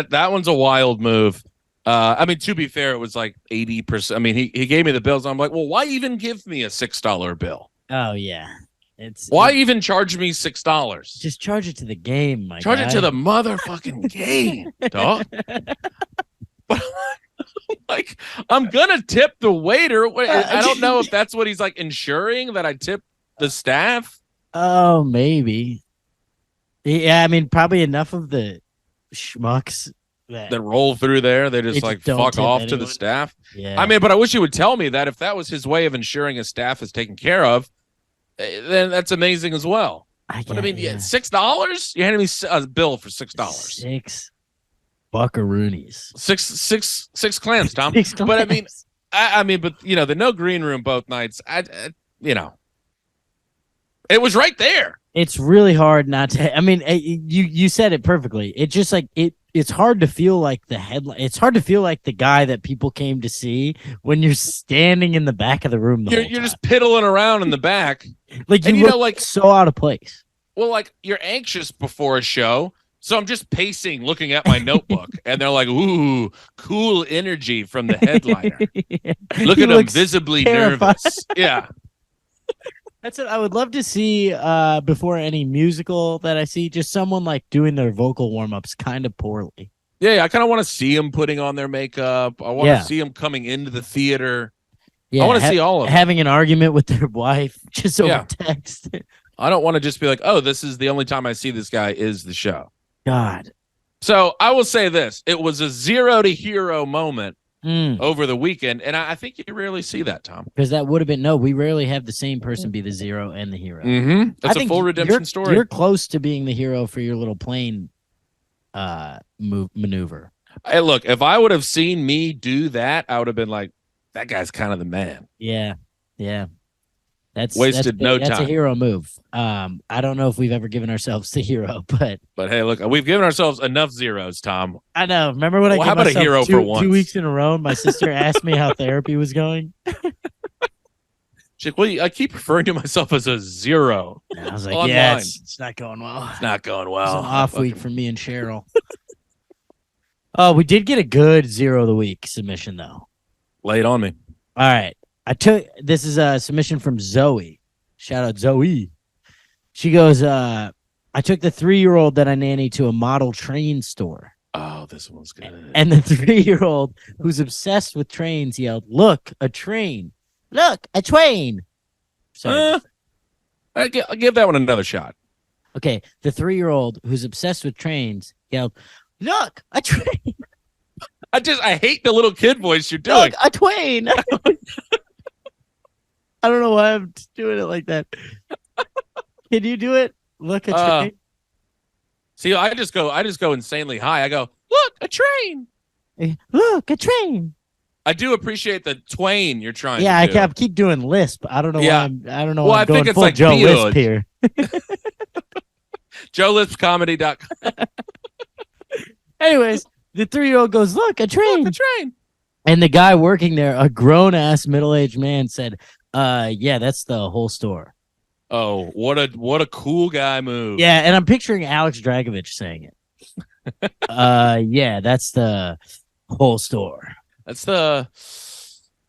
That one's a wild move. I mean, to be fair, it was like 80%. I mean, he gave me the bills. I'm like, well, why even give me a $6 bill? Oh yeah, why even charge me $6? Just charge it to the game, my charge guy. it to the motherfucking game, dog. Like, I'm gonna tip the waiter. I don't know if that's what he's like ensuring that I tip the staff. Oh, maybe. Yeah, I mean, probably enough of the schmucks that roll through there. They just like fuck off to the staff. Yeah. I mean, but I wish he would tell me that if that was his way of ensuring his staff is taken care of, then that's amazing as well. But I mean, $6? You're handing me a bill for $6. 6 buckaroonies. Six clams, Tom. Six clams. But I mean, but you know, the no green room both nights. You know, it was right there. It's really hard not to. I mean, you said it perfectly. It just like it's hard to feel like the headline. It's hard to feel like the guy that people came to see when you're standing in the back of the room. You're just piddling around in the back, like you know, like so out of place. Well, like you're anxious before a show, so I'm just pacing, looking at my notebook, and they're like, "Ooh, cool energy from the headliner." Look at him, visibly terrified. Nervous. Yeah. That's what I would love to see before any musical that I see. Just someone like doing their vocal warm-ups kind of poorly. Yeah, I kind of want to see them putting on their makeup. I want to see them coming into the theater. Yeah, I want to see all of them. Having an argument with their wife just over text. I don't want to just be like, oh, this is the only time I see this guy is the show. God. So I will say this. It was a 0 to hero moment over the weekend, and I think you rarely see that, Tom. Because that would have been we rarely have the same person be the 0 and the hero. Mm-hmm. That's a full redemption story. You're close to being the hero for your little plane maneuver. Hey, look, if I would have seen me do that, I would have been like, that guy's kind of the man. Yeah. That's wasted no time. That's a hero move. I don't know if we've ever given ourselves the hero, but hey, look, we've given ourselves enough zeros, Tom. I know. Remember when I gave how about a hero for once? 2 weeks in a row? My sister asked me how therapy was going. She's like, well, I keep referring to myself as a 0. And I was like, yeah, it's not going well. It's not going well. It's an off week for me and Cheryl. Oh, we did get a good 0 of the week submission though. Lay it on me. All right. This is a submission from Zoe. Shout out Zoe. She goes, I took the 3-year-old that I nanny to a model train store. Oh, this one's good. And the 3-year-old who's obsessed with trains yelled, "Look, a train. Look, a train." Sorry. I'll give that one another shot. Okay. The 3-year-old who's obsessed with trains yelled, "Look, a train." I hate the little kid voice you're doing. Look, a train. I don't know why I'm doing it like that. Can you do it? Look, a train. See, I just go insanely high. I go, look, a train. Look, a train. I do appreciate the twain you're trying to do. I keep doing lisp. I don't know why I don't know well, why I'm going think it's full like Joe Lisp here. JoeLispComedy.com. Anyways, the 3-year-old goes, "Look, a train." Look, a train. And the guy working there, a grown-ass middle-aged man, said, yeah, that's the whole store. Oh, what a cool guy move. Yeah, and I'm picturing Alex Dragovich saying it. Yeah, that's the whole store. That's the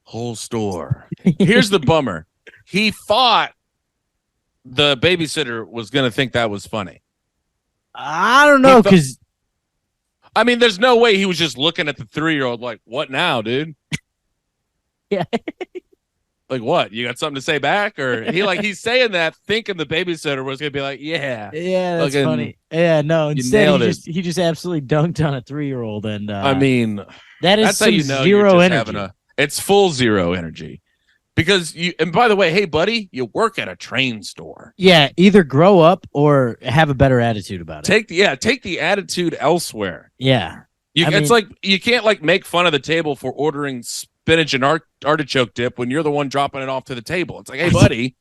whole store. Here's the bummer. He thought the babysitter was going to think that was funny. I don't know, because I mean, there's no way he was just looking at the 3-year-old like, what now, dude? Yeah. Like what? You got something to say back? Or he's saying that thinking the babysitter was gonna be like, yeah, that's fucking, funny. Yeah, no. you Instead, nailed he just absolutely dunked on a 3-year-old, and I mean, that is that's how some you know zero you're just energy. having it's full zero energy. Because and by the way, hey buddy, you work at a train store. Yeah, either grow up or have a better attitude about it. Take the attitude elsewhere. Yeah. It's like you can't like make fun of the table for ordering spinach and artichoke dip when you're the one dropping it off to the table. It's like, hey buddy.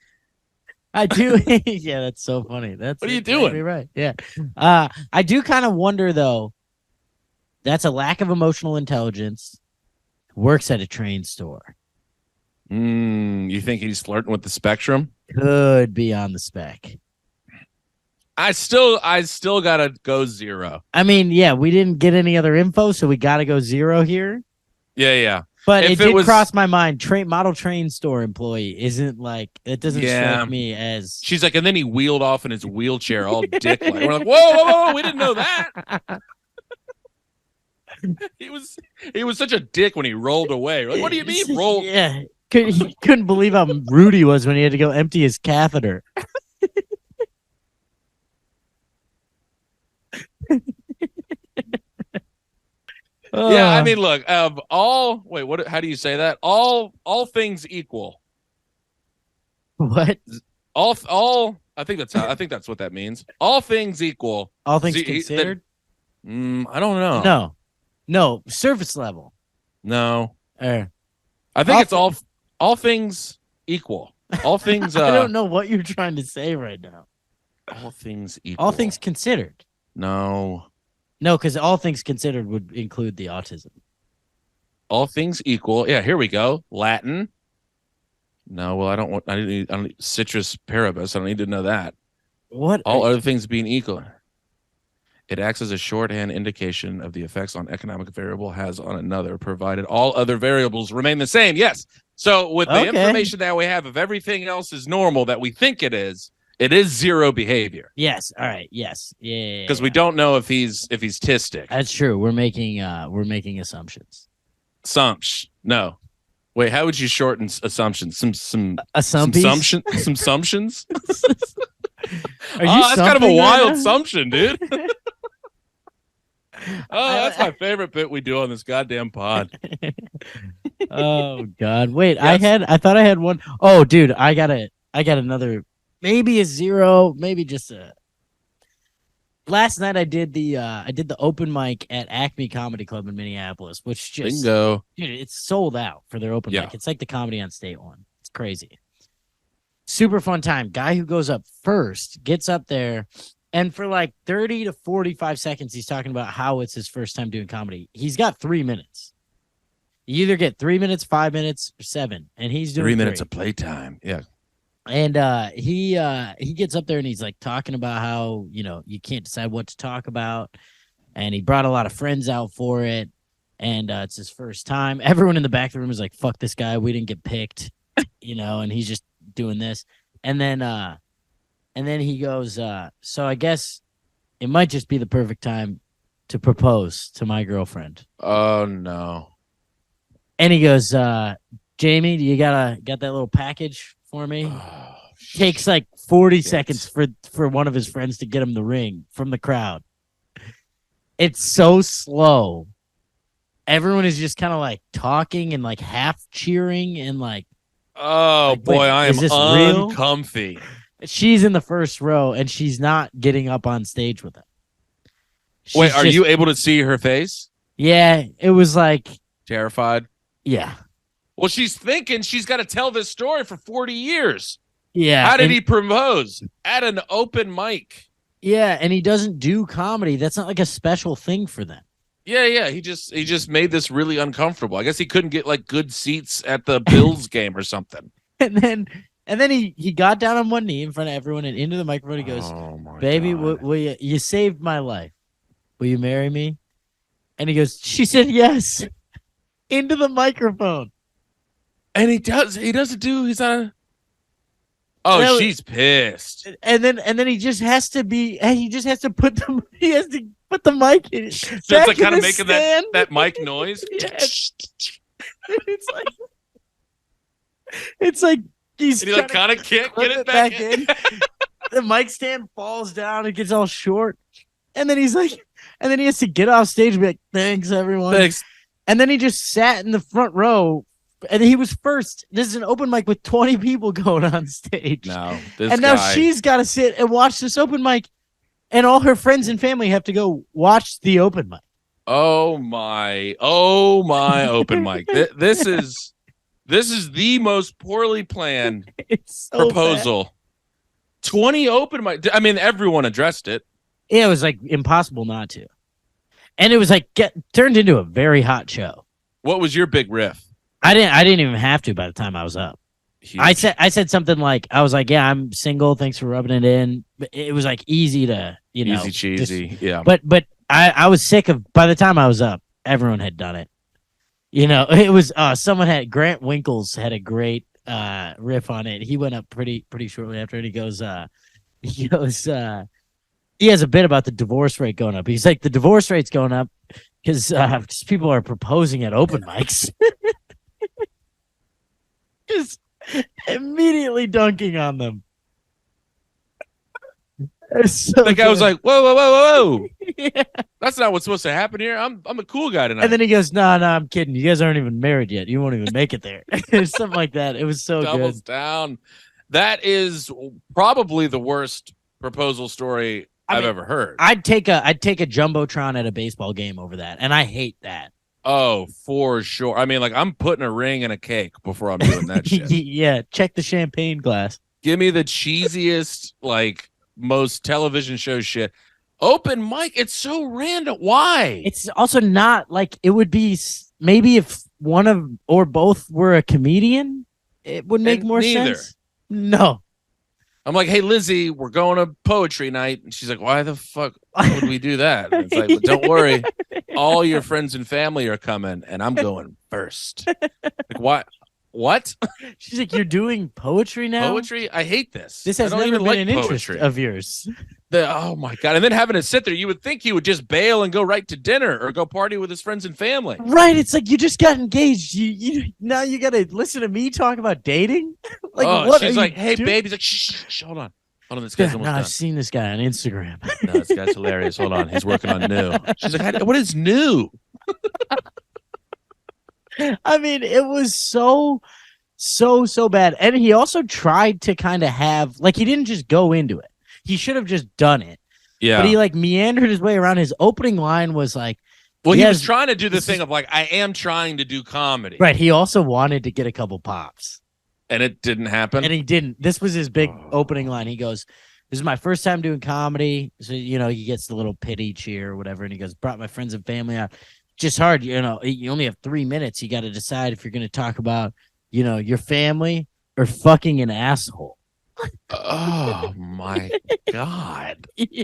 I do. Yeah, that's so funny. That's what are you doing? Right. Yeah. I do kind of wonder though. That's a lack of emotional intelligence. Works at a train store. You think he's flirting with the spectrum? Could be on the spec. I still gotta go 0. I mean, yeah, we didn't get any other info, so we gotta go 0 here. Yeah. But it did cross my mind. Model train store employee isn't like it doesn't strike me as. She's like, and then he wheeled off in his wheelchair, all dick like. We're like, whoa, we didn't know that. He was such a dick when he rolled away. We're like, what do you mean rolled? Yeah, he couldn't believe how rude he was when he had to go empty his catheter. Yeah, I mean, look, how do you say that? All things equal. What? I think that's what that means. All things equal. All things considered? I don't know. No, surface level. No. I think it's all things equal. All things I don't know what you're trying to say right now. All things equal. All things considered. No, because all things considered would include the autism. All things equal. Yeah, here we go. Latin. No, well, I don't need citrus paribus. I don't need to know that. What? All other things being equal. It acts as a shorthand indication of the effects on economic variable has on another, provided all other variables remain the same. Yes. So with the information that we have, if everything else is normal that we think it is 0 behavior. Yes. All right. Yes. Yeah. Because we don't know if he's tistic. That's true. We're making assumptions. No. Wait, how would you shorten assumptions? Some assumptions. Some assumptions. That's kind of a wild assumption, dude. That's my favorite bit we do on this goddamn pod. Oh God! Wait, yes. I thought I had one. Oh, dude, I got another. Maybe a 0. Maybe just a. Last night I did the open mic at Acme Comedy Club in Minneapolis, which just bingo. Dude, it's sold out for their open mic. It's like the Comedy on State one. It's crazy. Super fun time. Guy who goes up first gets up there, and for like 30 to 45 seconds, he's talking about how it's his first time doing comedy. He's got 3 minutes. You either get 3 minutes, 5 minutes, or 7, and he's doing 3 minutes of playtime. Yeah. And he gets up there and he's like talking about how, you can't decide what to talk about. And he brought a lot of friends out for it. And it's his first time. Everyone in the back of the room is like, fuck this guy. We didn't get picked, and he's just doing this. And then he goes, so I guess it might just be the perfect time to propose to my girlfriend. Oh, no. And he goes, Jamie, do you got that little package for me? Oh, takes like 40 seconds for one of his friends to get him the ring from the crowd. It's so slow. Everyone is just kind of like talking and like half cheering and like, oh boy, I am uncomfy. She's in the first row and she's not getting up on stage with him. Wait, are you able to see her face? Yeah, it was like terrified. Yeah. Well, she's thinking she's got to tell this story for 40 years. Yeah. How did he propose? At an open mic. Yeah, and he doesn't do comedy. That's not like a special thing for them. Yeah. He just made this really uncomfortable. I guess he couldn't get like good seats at the Bills game or something. And then he got down on one knee in front of everyone and into the microphone. He goes, "Baby, will you saved my life. Will you marry me?" And he goes, "She said yes." Into the microphone. And he doesn't do. He's not. Oh, she's pissed. And then he just has to put the mic in. So it's like kind of making that mic noise. Yeah. It's like It's like he's And he like trying to kind of can't clip get it back in. The mic stand falls down. It gets all short. And then he's like, and then he has to get off stage and be like, thanks, everyone. Thanks. And then he just sat in the front row. And he was first. This is an open mic with 20 people going on stage. No, this and guy. now she's got to sit and watch this open mic. And all her friends and family have to go watch the open mic. Oh my open mic. This is the most poorly planned It's so proposal. bad. 20 open mic. I mean, everyone addressed it. Yeah, it was like impossible not to. And it was like turned into a very hot show. What was your big riff? I didn't even have to by the time I was up. Huge. I said something like, I was like, yeah, I'm single. Thanks for rubbing it in. But it was like easy to, easy cheesy. Yeah. But I was sick of, by the time I was up, everyone had done it. It was Grant Winkles had a great riff on it. He went up pretty shortly after it. He goes, he has a bit about the divorce rate going up. He's like, the divorce rate's going up because people are proposing at open mics. Just immediately dunking on them. So the guy was like, whoa. yeah. That's not what's supposed to happen here. I'm a cool guy tonight. And then he goes, no, I'm kidding. You guys aren't even married yet. You won't even make it there. Something like that. It was so doubles good. down. That is probably the worst proposal story I've ever heard. I'd take a jumbotron at a baseball game over that, and I hate that. Oh, for sure. I mean, like, I'm putting a ring in a cake before I'm doing that shit. Yeah, check the champagne glass. Give me the cheesiest, like, most television show shit. Open mic, it's so random. Why? It's also not like it would be maybe if one of or both were a comedian, it would make more sense. No. I'm like, hey, Lizzie, we're going to poetry night. And she's like, why the fuck would we do that? And it's like, but don't worry. All your friends and family are coming, and I'm going first. Like, what? She's like, you're doing poetry now? Poetry? I hate this. This has I don't never even been like an interest poetry. of yours. Oh, my God. And then having to sit there, you would think he would just bail and go right to dinner or go party with his friends and family. Right. It's like you just got engaged. You now you got to listen to me talk about dating? Like, what she's are like, you hey, doing? babe. He's like, shh, hold on. This guy's almost done. I've seen this guy on Instagram. No, this guy's hilarious. Hold on. He's working on new. She's like, what is new? I mean, it was so bad. And he also tried to kind of have, like, he didn't just go into it. He should have just done it. Yeah. But he, like, meandered his way around. His opening line was like, well, he was trying to do the thing of, like, I am trying to do comedy. right. He also wanted to get a couple pops. And it didn't happen. And he didn't. This was his big opening line. He goes, this is my first time doing comedy. So, he gets the little pity cheer or whatever. And he goes, brought my friends and family out. Just hard. You only have 3 minutes. You got to decide if you're going to talk about, your family or fucking an asshole. Oh, my God. Yeah.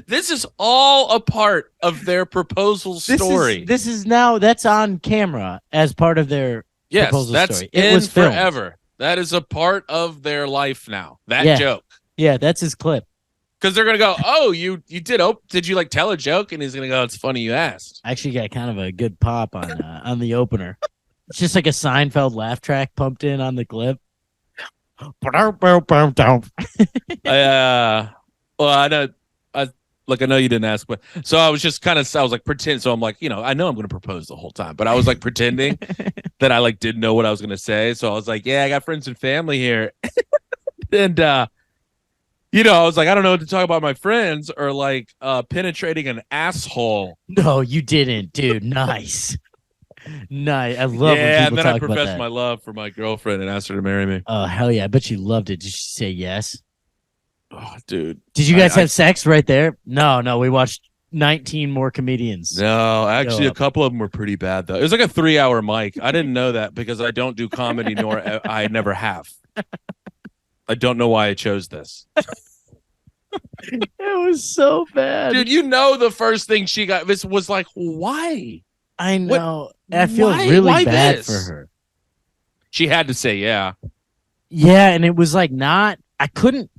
This is all a part of their proposal story. This is now, that's on camera as part of their proposal that's story. It was filmed. forever. That is a part of their life now. That joke. Yeah, that's his clip. Because they're gonna go, oh, you did. Oh, did you like tell a joke? And he's gonna go, it's funny you asked. I actually got kind of a good pop on the opener. It's just like a Seinfeld laugh track pumped in on the clip. Well, I know. I know you didn't ask, but so I was just I was like pretend. So I'm like, I know I'm going to propose the whole time, but I was like pretending that I like didn't know what I was going to say. So I was like, yeah, I got friends and family here, and I was like, I don't know what to talk about my friends or like penetrating an asshole. No, you didn't, dude. Nice. Nice. I love when people and then talk I about professed that. my love for my girlfriend and asked her to marry me. Oh, hell yeah. I bet you loved it. Did she say yes? Oh, dude. Did you guys have sex right there? No. We watched 19 more comedians. No, actually, a couple of them were pretty bad, though. It was like a 3-hour mic. I didn't know that because I don't do comedy, nor I never have. I don't know why I chose this. It was so bad. Dude, the first thing she got, this was like, why? I know. I feel really bad for her. She had to say yeah. Yeah, and it was like I couldn't,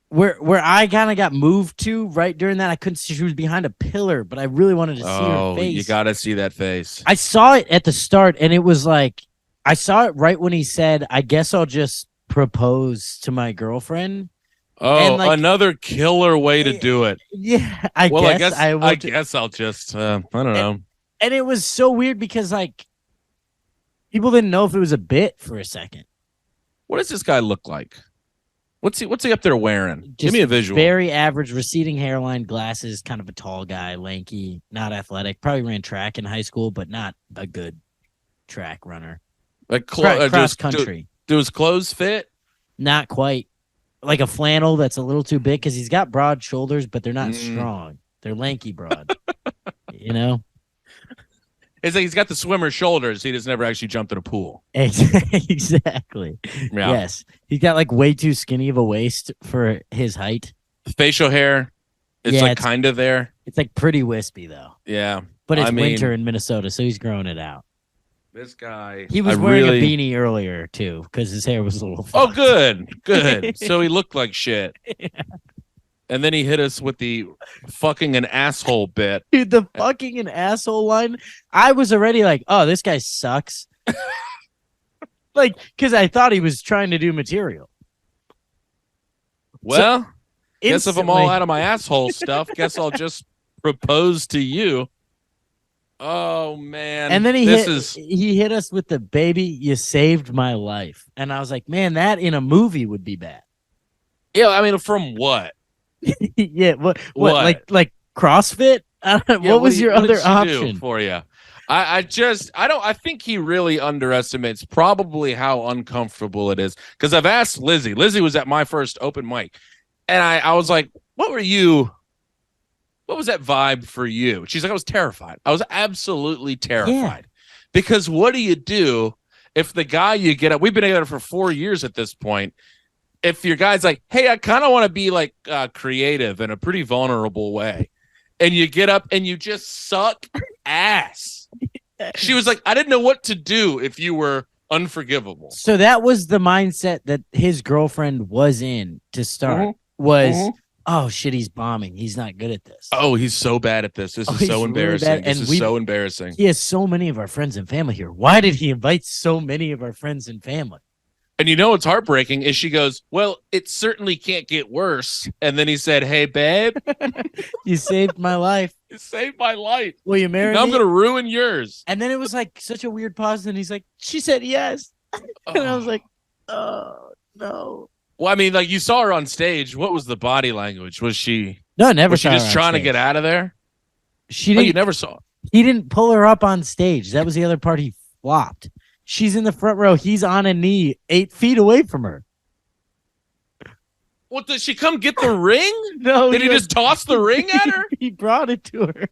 where I kind of got moved to right during that, I couldn't see, she was behind a pillar, but I really wanted to see her face. You got to see that face. I saw it at the start, and it was like, I saw it right when he said, "I guess I'll just propose to my girlfriend." Oh, And, like, another killer way to do it. Yeah, I guess guess will I guess I'll just I don't know. And it was so weird because like people didn't know if it was a bit for a second. What does this guy look like? What's he up there wearing? Give me a visual. Very average, receding hairline, glasses, kind of a tall guy, lanky, not athletic. Probably ran track in high school, but not a good track runner. Like cross country. Do his clothes fit? Not quite. Like a flannel that's a little too big because he's got broad shoulders, but they're not strong. They're lanky broad. You know? It's like he's got the swimmer shoulders. He just never actually jumped in a pool. Exactly. Yeah. Yes. He's got like way too skinny of a waist for his height. Facial hair, it's kind of there. It's like pretty wispy though. Yeah. But it's winter in Minnesota, so he's growing it out. This guy. He was wearing a beanie earlier too, because his hair was a little fucked. Oh, good. So he looked like shit. Yeah. And then he hit us with the fucking an asshole bit. Dude, the fucking an asshole line. I was already like, oh, this guy sucks. Like, because I thought he was trying to do material. Well, so, guess if I'm all out of my asshole stuff, guess I'll just propose to you. Oh man. And then he hit us with the baby, you saved my life. And I was like, man, that in a movie would be bad. Yeah, I mean, from what? Yeah, what? Like CrossFit? What was your other option for you? I think he really underestimates probably how uncomfortable it is. Because I've asked Lizzie. Lizzie was at my first open mic, and I was like, what was that vibe for you? She's like, I was terrified. I was absolutely terrified. Because what do you do if the guy you get up? We've been together for 4 years at this point. If your guy's like, hey, I kind of want to be like creative in a pretty vulnerable way, and you get up and you just suck ass. She was like, I didn't know what to do if you were unforgivable. So that was the mindset that his girlfriend was in to start. Oh shit, he's bombing. He's not good at this. Oh, he's so bad at this. This is so embarrassing. Really this is so embarrassing. He has so many of our friends and family here. Why did he invite so many of our friends and family? And you know what's heartbreaking is she goes, well, it certainly can't get worse. And then he said, hey, babe. You saved my life. You saved my life. Will you marry me? I'm going to ruin yours. And then it was like such a weird pause. And he's like, she said yes. And I was like, oh, no. Well, I mean, like you saw her on stage. What was the body language? Was she? No, never was saw she her just on trying stage. to get out of there? She didn't. You never saw her. He didn't pull her up on stage. That was the other part. He flopped. She's in the front row. He's on a knee 8 feet away from her. What, did she come get the ring? No. Did he just toss the ring at her? He brought it to her.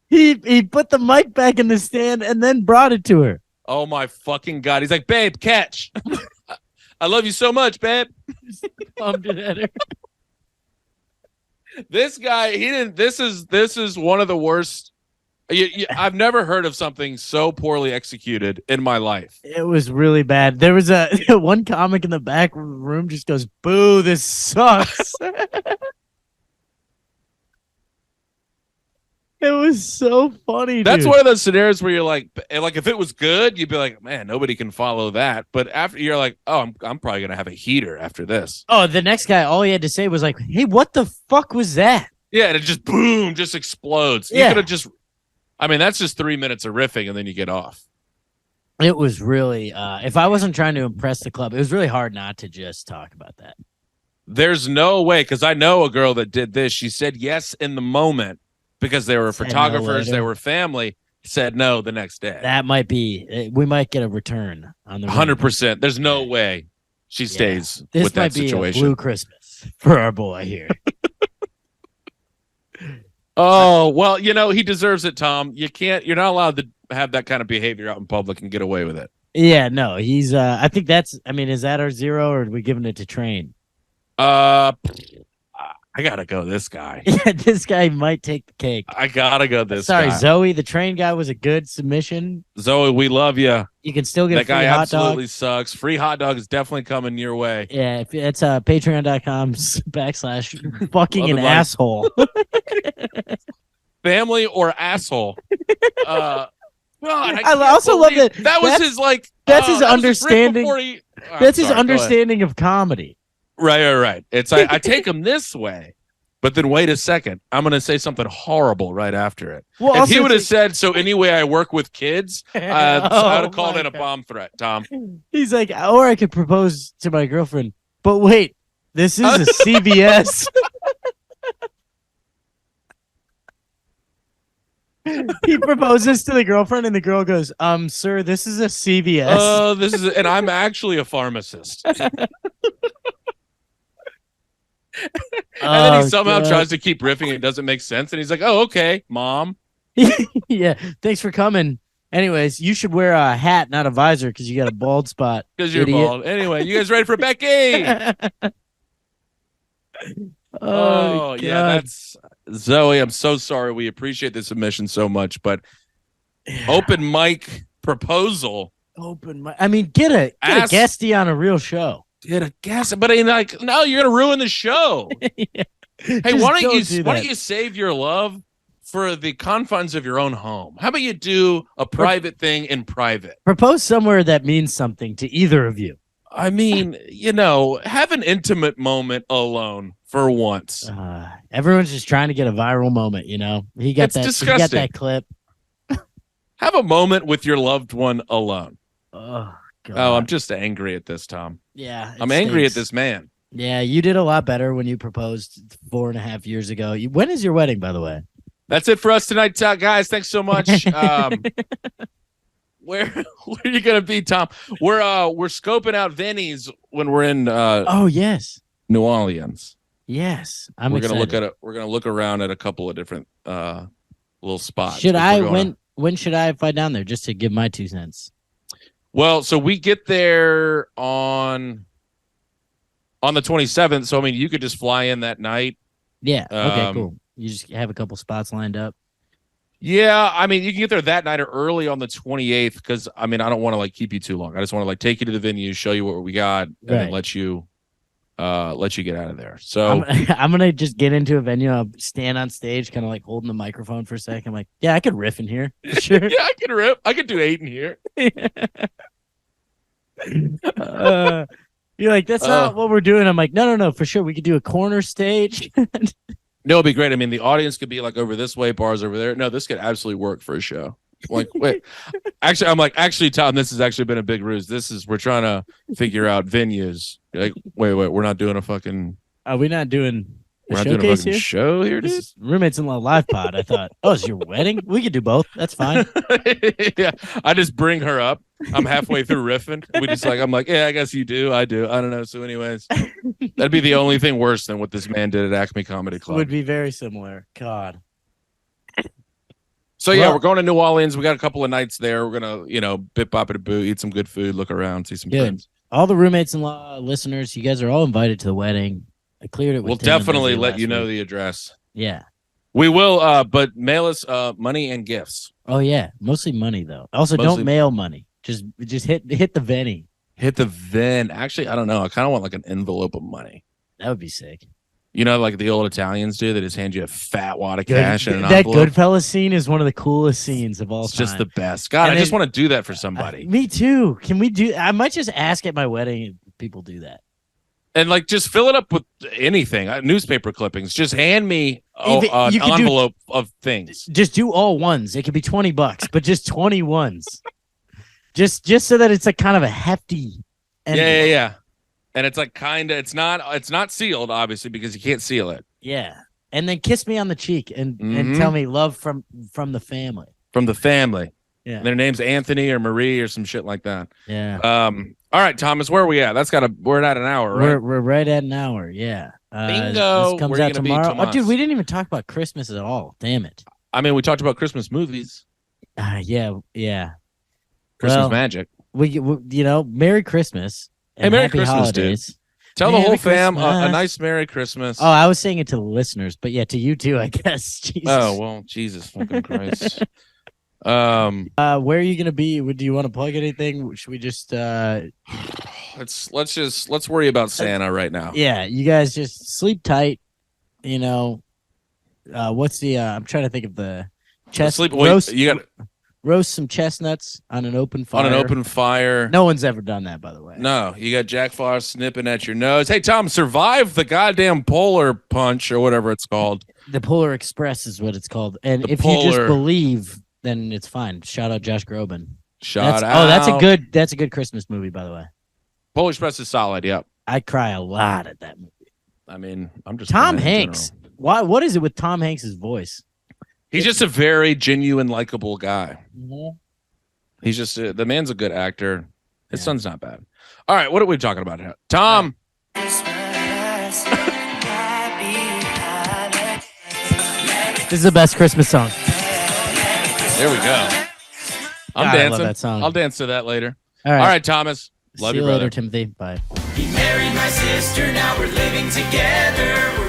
He put the mic back in the stand and then brought it to her. Oh, my fucking God. He's like, babe, catch. I love you so much, babe. Pumped it at her. This guy, this is one of the worst. I've never heard of something so poorly executed in my life. It was really bad. There was one comic in the back room just goes, boo, this sucks. It was so funny, dude. That's one of those scenarios where you're like if it was good, you'd be like, man, nobody can follow that. But after you're like, oh, I'm probably going to have a heater after this. Oh, the next guy, all he had to say was like, hey, what the fuck was that? Yeah, and it just boom, just explodes. You could have just, I mean, that's just 3 minutes of riffing and then you get off. It was really, if I wasn't trying to impress the club, it was really hard not to just talk about that. There's no way, because I know a girl that did this. She said yes in the moment because they were photographers, they were family, said no the next day. That might be, we might get a return on the 100%. There's no way she stays with that situation. This might be a blue Christmas for our boy here. Oh, well, he deserves it, Tom. You're not allowed to have that kind of behavior out in public and get away with it. Yeah, no, he's, I think is that our 0 or are we giving it to Train? I gotta go this guy. Yeah, this guy might take the cake. I gotta go this guy. Sorry, Zoe, the Train guy was a good submission. Zoe, we love you. You can still get that a free guy. hot Absolutely dog. Sucks. Free hot dog is definitely coming your way. Yeah, if it's patreon.com/fucking an asshole. Family or asshole. God, God! I also love that. That was his like. That's his that was understanding. That's his sorry, understanding of comedy. Right. It's I take him this way, but then wait a second. I'm going to say something horrible right after it. Well, if he would have said, so anyway, I work with kids, I'd have called in a bomb threat, Tom. He's like, or I could propose to my girlfriend. But wait, this is a CVS. He proposes to the girlfriend, and the girl goes, sir, this is a CVS. And I'm actually a pharmacist. And then he somehow tries to keep riffing. It doesn't make sense. And he's like, oh, okay, mom. Yeah, thanks for coming. Anyways, you should wear a hat, not a visor, because you got a bald spot. Because you're bald. Anyway, you guys ready for Becky? Oh yeah, that's Zoe. I'm so sorry. We appreciate the submission so much, but open mic proposal. Open mic. I mean, get a guestie on a real show. Get a guest, but like, no, you're gonna ruin the show. Yeah. Hey, why don't you save your love for the confines of your own home? How about you do a private thing in private? Propose somewhere that means something to either of you. I mean, have an intimate moment alone for once. Everyone's just trying to get a viral moment, He got that clip. Have a moment with your loved one alone. Oh, God. Oh, I'm just angry at this, Tom. Yeah. I'm angry at this man. Yeah, you did a lot better when you proposed 4.5 years ago. When is your wedding, by the way? That's it for us tonight, guys. Thanks so much. Where are you gonna be, Tom? We're scoping out venues when we're in New Orleans. Yes, we're gonna look at it. We're gonna look around at a couple of different little spots. When should I fly down there just to give my 2 cents? Well, so we get there on the 27th. So I mean, you could just fly in that night. Yeah. Okay. Cool. You just have a couple spots lined up. Yeah, I mean, you can get there that night or early on the 28th because, I mean, I don't want to, keep you too long. I just want to, take you to the venue, show you what we got, and then let you get out of there. So I'm going to just get into a venue. I'll stand on stage, kind of, holding the microphone for a second. I'm like, yeah, I could riff in here. Sure. Yeah, I could riff. I could do 8 in here. You're like, that's not what we're doing. I'm like, no, for sure. We could do a corner stage. No, it'd be great. I mean, the audience could be over this way, bars over there. No, this could absolutely work for a show. Wait, actually, Tom, this has actually been a big ruse. We're trying to figure out venues. Wait, we're not doing a fucking. Are we not doing? We're not doing a fucking show here, dude. Roommates-in-law live pod. I thought, it's your wedding. We could do both. That's fine. Yeah, I just bring her up. I'm halfway through riffing. I'm like, yeah, I guess you do. I do. I don't know. So, anyways, that'd be the only thing worse than what this man did at Acme Comedy Club. Would be very similar. God. So yeah, we're going to New Orleans. We got a couple of nights there. We're gonna, bip bop at a boo, eat some good food, look around, see some friends. All the roommates-in-law listeners, you guys are all invited to the wedding. I cleared it. We'll definitely let you know the address. Yeah, we will. But mail us money and gifts. Oh yeah, mostly money though. Also, don't mail money. Just hit the Venny. Hit the Ven. Actually, I don't know. I kind of want an envelope of money. That would be sick. Like the old Italians do. They just hand you a fat wad of cash in an envelope. That Goodfellas scene is one of the coolest scenes of all time. It's just the best. God, I just want to do that for somebody. Me too. Can we do? I might just ask at my wedding if people do that. And just fill it up with anything, newspaper clippings. Just hand me an envelope of things. Just do all ones. It could be $20, but just 20 ones. just so that it's kind of a hefty. Envelope. Yeah. And it's it's not sealed, obviously, because you can't seal it. Yeah. And then kiss me on the cheek and tell me love from the family. From the family. Yeah. And their name's Anthony or Marie or some shit like that. Yeah. All right, Thomas, where are we at? We're at an hour, right? We're right at an hour, yeah. Bingo. This comes out tomorrow. Oh, dude, we didn't even talk about Christmas at all. Damn it. I mean, we talked about Christmas movies. Yeah. Christmas magic. We Merry Christmas. And Merry Happy Christmas, holidays. dude. Tell the whole fam a nice Merry Christmas. Oh, I was saying it to the listeners, but yeah, to you too, I guess. Jesus. Oh, well, Jesus fucking Christ. Where are you gonna be? Do you want to plug anything? Should we just let's worry about Santa right now. Yeah, you guys just sleep tight. What's the I'm trying to think of the chest sleep. roast. You got Roast some chestnuts on an open fire. On an open fire. No one's ever done that, by the way. No, you got Jack Frost snipping at your nose. Hey, Tom, survive the goddamn polar punch or whatever it's called. The Polar Express is what it's called. And The if you just Polar- believe, then it's fine. Shout out Josh Groban. Shout out. Oh, that's a good Christmas movie, by the way. Polar Express is solid. Yep. I cry a lot at that movie. I mean, I'm just Tom in Hanks. general. Why? What is it with Tom Hanks's voice? He's just a very genuine, likable guy. Mm-hmm. He's just the man's a good actor. His Yeah. son's not bad. All right, what are we talking about here? Tom. This is the best Christmas song. There we go. I'm God, I love dancing. that song. I'll dance to that later. All All right, Thomas. Love See you, you brother. later, Timothy. Bye. He married my sister, now we're living together.